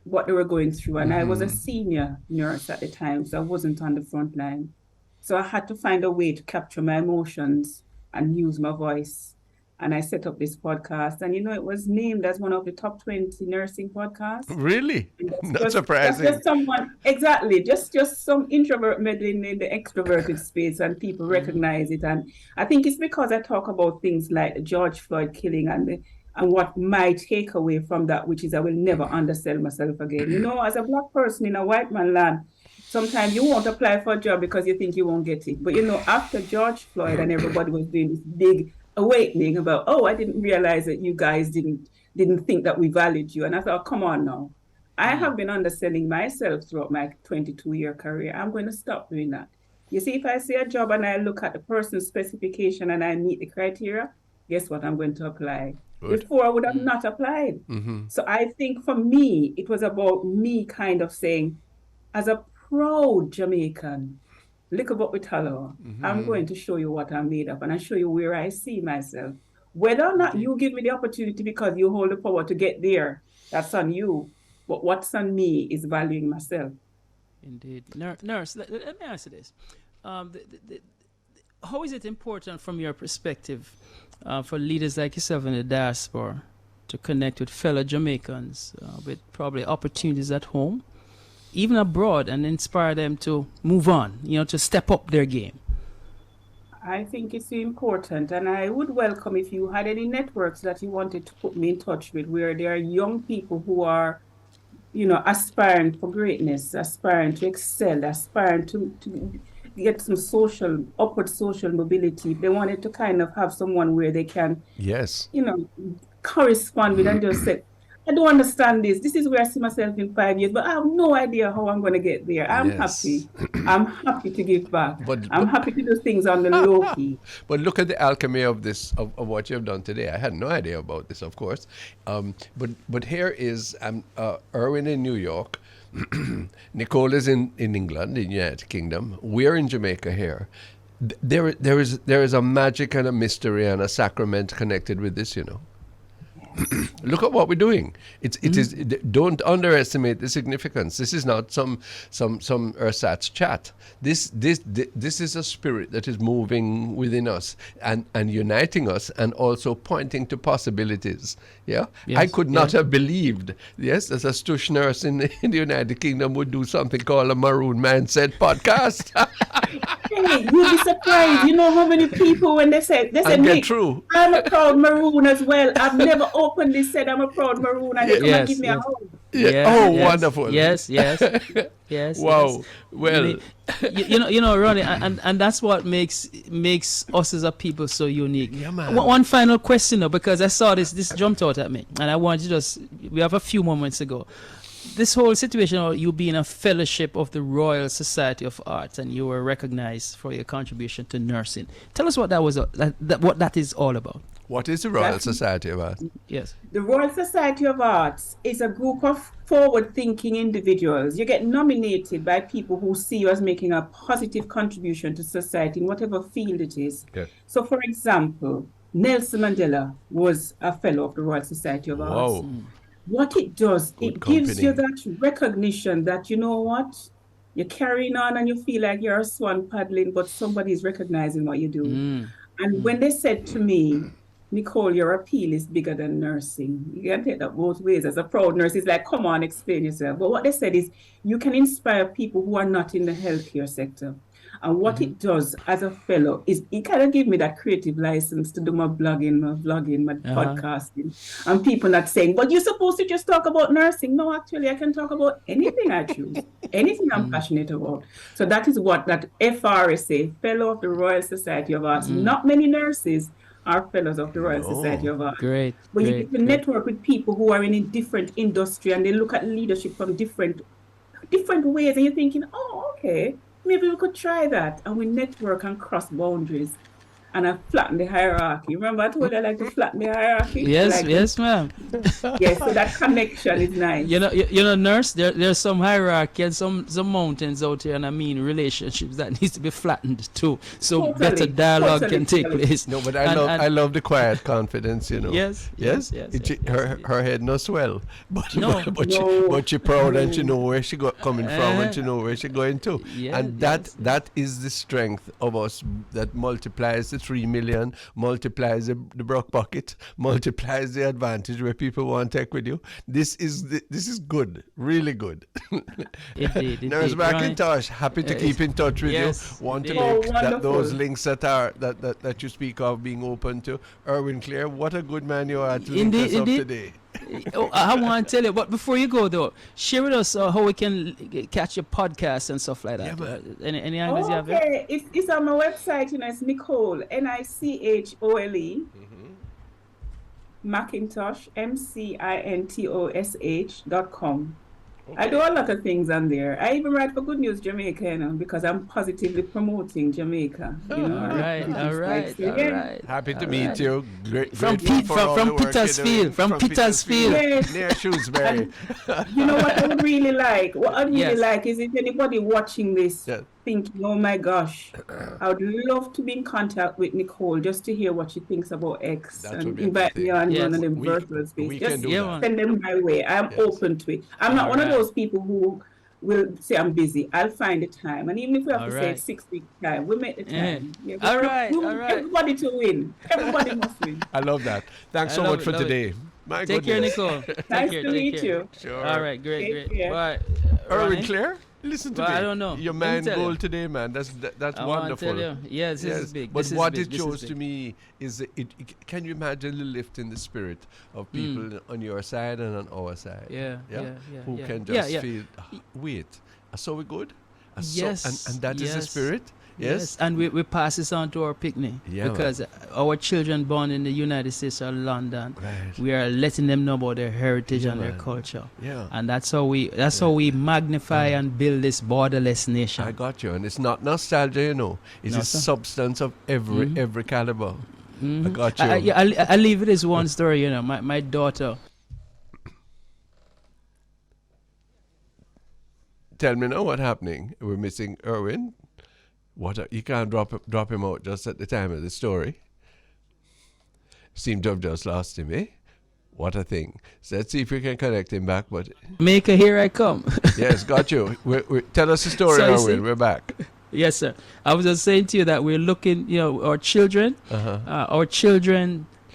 what they were going through. And I was a senior nurse at the time, so I wasn't on the front line. So I had to find a way to capture my emotions and use my voice. And I set up this podcast, and it was named as one of the top 20 nursing podcasts. Really? Not surprising. Just someone, exactly, just some introvert meddling in the extroverted space, and people recognize it. And I think it's because I talk about things like the George Floyd killing and what my takeaway from that, which is I will never undersell myself again. As a Black person in a white man land, sometimes you won't apply for a job because you think you won't get it. But after George Floyd and everybody was doing this big awakening about, I didn't realize that you guys didn't think that we valued you. And I thought, come on now. I have been underselling myself throughout my 22-year career. I'm going to stop doing that. You see, if I see a job and I look at the person's specification and I meet the criteria, guess what? I'm going to apply. Good. Before I would have not applied. So I think for me, it was about me kind of saying, as a proud Jamaican, look about with hello. I'm going to show you what I'm made of, and I show you where I see myself. Whether or not you give me the opportunity because you hold the power to get there, that's on you. But what's on me is valuing myself. Indeed. Nurse, let me ask you this. How is it important from your perspective for leaders like yourself in the diaspora to connect with fellow Jamaicans with probably opportunities at home, even abroad, and inspire them to move on, to step up their game? I think it's important, and I would welcome if you had any networks that you wanted to put me in touch with, where there are young people who are, aspiring for greatness, aspiring to excel, aspiring to get some upward social mobility. If they wanted to kind of have someone where they can, correspond with and just say, I don't understand this. This is where I see myself in 5 years, but I have no idea how I'm going to get there. I'm happy. I'm happy to give back. I'm happy to do things on the low key. But look at the alchemy of this, of what you've done today. I had no idea about this, of course. But here is Erwin in New York. Nicole is in England, in the United Kingdom. We're in Jamaica here. There is a magic and a mystery and a sacrament connected with this, Look at what we're doing. It is. Don't underestimate the significance. This is not some ersatz chat. This is a spirit that is moving within us and uniting us, and also pointing to possibilities. Yeah, yes, I could not have believed. Yes, as a Stush nurse in the United Kingdom would do something called a Maroon Mindset podcast. Hey, you'll be surprised. You know how many people when they said Nick, true. I'm a proud Maroon as well. I've never openly said I'm a proud Maroon, and they come and give me a hug. Yeah. Yes, wonderful. Yes. Wow. Well, Ronnie, and that's what makes us as a people so unique. Yeah, man. One final question, though, because I saw this jumped out at me, and I want to we have a few moments ago. This whole situation of you being a fellowship of the Royal Society of Arts, and you were recognized for your contribution to nursing. Tell us what that was, what that is all about. What is the Royal Society of Arts? Yes. The Royal Society of Arts is a group of forward-thinking individuals. You get nominated by people who see you as making a positive contribution to society in whatever field it is. Yes. So, for example, Nelson Mandela was a fellow of the Royal Society of Arts. Whoa. What it does, Good it gives company. you that recognition that, you know what, You're carrying on and you feel like you're a swan paddling, but somebody's recognizing what you do. And when they said to me, Nichole, your appeal is bigger than nursing. You can take that both ways. As a proud nurse, it's like, come on, explain yourself. But what they said is, you can inspire people who are not in the healthcare sector. And what it does as a fellow is it kind of give me that creative license to do my blogging, my podcasting. And people not saying, but you're supposed to just talk about nursing. No, actually, I can talk about anything I choose, anything I'm passionate about. So that is what that FRSA, Fellow of the Royal Society of Arts. Not many nurses are fellows of the Royal Society of Arts. Great. But you get to network with people who are in a different industry and they look at leadership from different ways. And you're thinking, oh, okay, maybe we could try that. And we network and cross boundaries. And I flatten the hierarchy. Remember I told you I like to flatten the hierarchy? Yes, yes, ma'am. Yes, so that connection is nice. You know, nurse, there's some hierarchy and some mountains out here, and I mean relationships that needs to be flattened too. So better dialogue can take place. No, but I love the quiet confidence, you know. Yes. Her head no swell, but she proud and she know where she coming from and she know where she going to. And that is the strength of us that multiplies the 3 million, multiplies the broke pocket, multiplies the advantage where people want to take with you. This is good, really good. Indeed. Nurse McIntosh, happy to keep in touch with you. Want to make those links that you speak of being open to. Erwin Clare, what a good man you are to link us up today. I want to tell you, but before you go though, share with us how we can catch your podcast and stuff like that. Any angles you have? Okay, it's on my website. You know, it's Nichole, Nichole, McIntosh, MCINTOSH.com. Okay. I do a lot of things on there. I even write for Good News Jamaica, you know, because I'm positively promoting Jamaica. You know, all right. Happy to meet you. From Petersfield, near Shrewsbury. You know what I would really like? What I'd really like is if anybody watching this thinking, oh my gosh, I would love to be in contact with Nichole just to hear what she thinks about X and invite me on one of them virtual space. Just send them my way. I'm open to it. I'm not one of those people who will say I'm busy. I'll find the time. And even if we have to say 6 weeks time, we make the time. All right. Everybody to win. Everybody must win. I love that. Thanks so much for today. Take care, Nichole. Nice to meet you. Sure. All right, great. Bye. Erwin Clare? Listen to me. I don't know. Your man goal today, man. That's wonderful. Tell you. Yes, this is big. But what it shows to me is can you imagine the lift in the spirit of people on your side and on our side? Who can just feel, wait, so we good? Yes. And that is the spirit? Yes. And we pass this on to our picnic because our children born in the United States or London, we are letting them know about their heritage and their culture. Yeah. And that's how we magnify and build this borderless nation. I got you. And it's not nostalgia, you know. It's a substance of every caliber. I got you. I'll leave it as one story, you know. My daughter. Tell me now what's happening. We're missing Erwin. You can't drop him out just at the time of the story. Seem to have just lost him, eh? What a thing. So let's see if we can connect him back. But Maker, here I come. Yes, got you. Tell us the story, Erwin. We're back. Yes, sir. I was just saying to you that we're looking, you know, our children,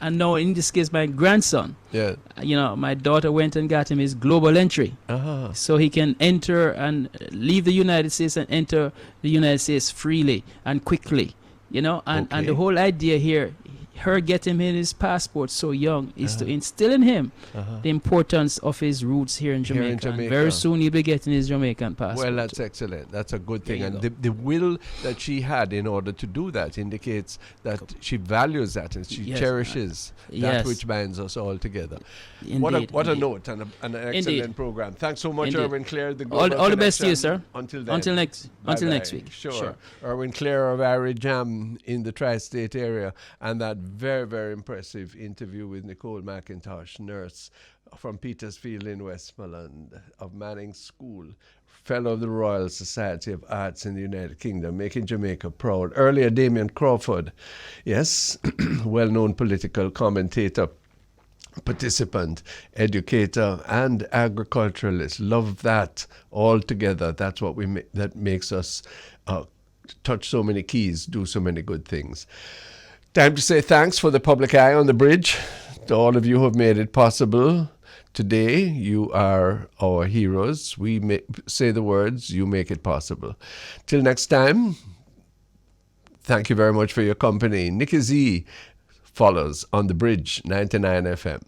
and now in this case, my grandson. Yeah. You know, my daughter went and got him his global entry. So he can enter and leave the United States and enter the United States freely and quickly. You know, and the whole idea here, her getting him his passport so young is to instill in him the importance of his roots here in Jamaica. Very soon he'll be getting his Jamaican passport. Well, that's excellent. That's a good thing. And the will that she had in order to do that indicates that she values that and she cherishes that which binds us all together. Indeed, what a note and an excellent program. Thanks so much, Erwin Clare. All the best to you, sir. Until then. Until next week. Sure. Erwin Clare of Ari Jam in the tri-state area, and that very, very impressive interview with Nichole McIntosh, nurse from Petersfield in Westmoreland, of Manning School, fellow of the Royal Society of Arts in the United Kingdom, making Jamaica proud. Earlier, Damion Crawford, yes, well-known political commentator participant, educator, and agriculturalist. Love that all together. That's what that makes us touch so many keys, do so many good things. Time to say thanks for the public eye on the bridge to all of you who have made it possible. Today, you are our heroes. We say the words, you make it possible. Till next time, thank you very much for your company. Nikki Z follows on the bridge, 99 FM.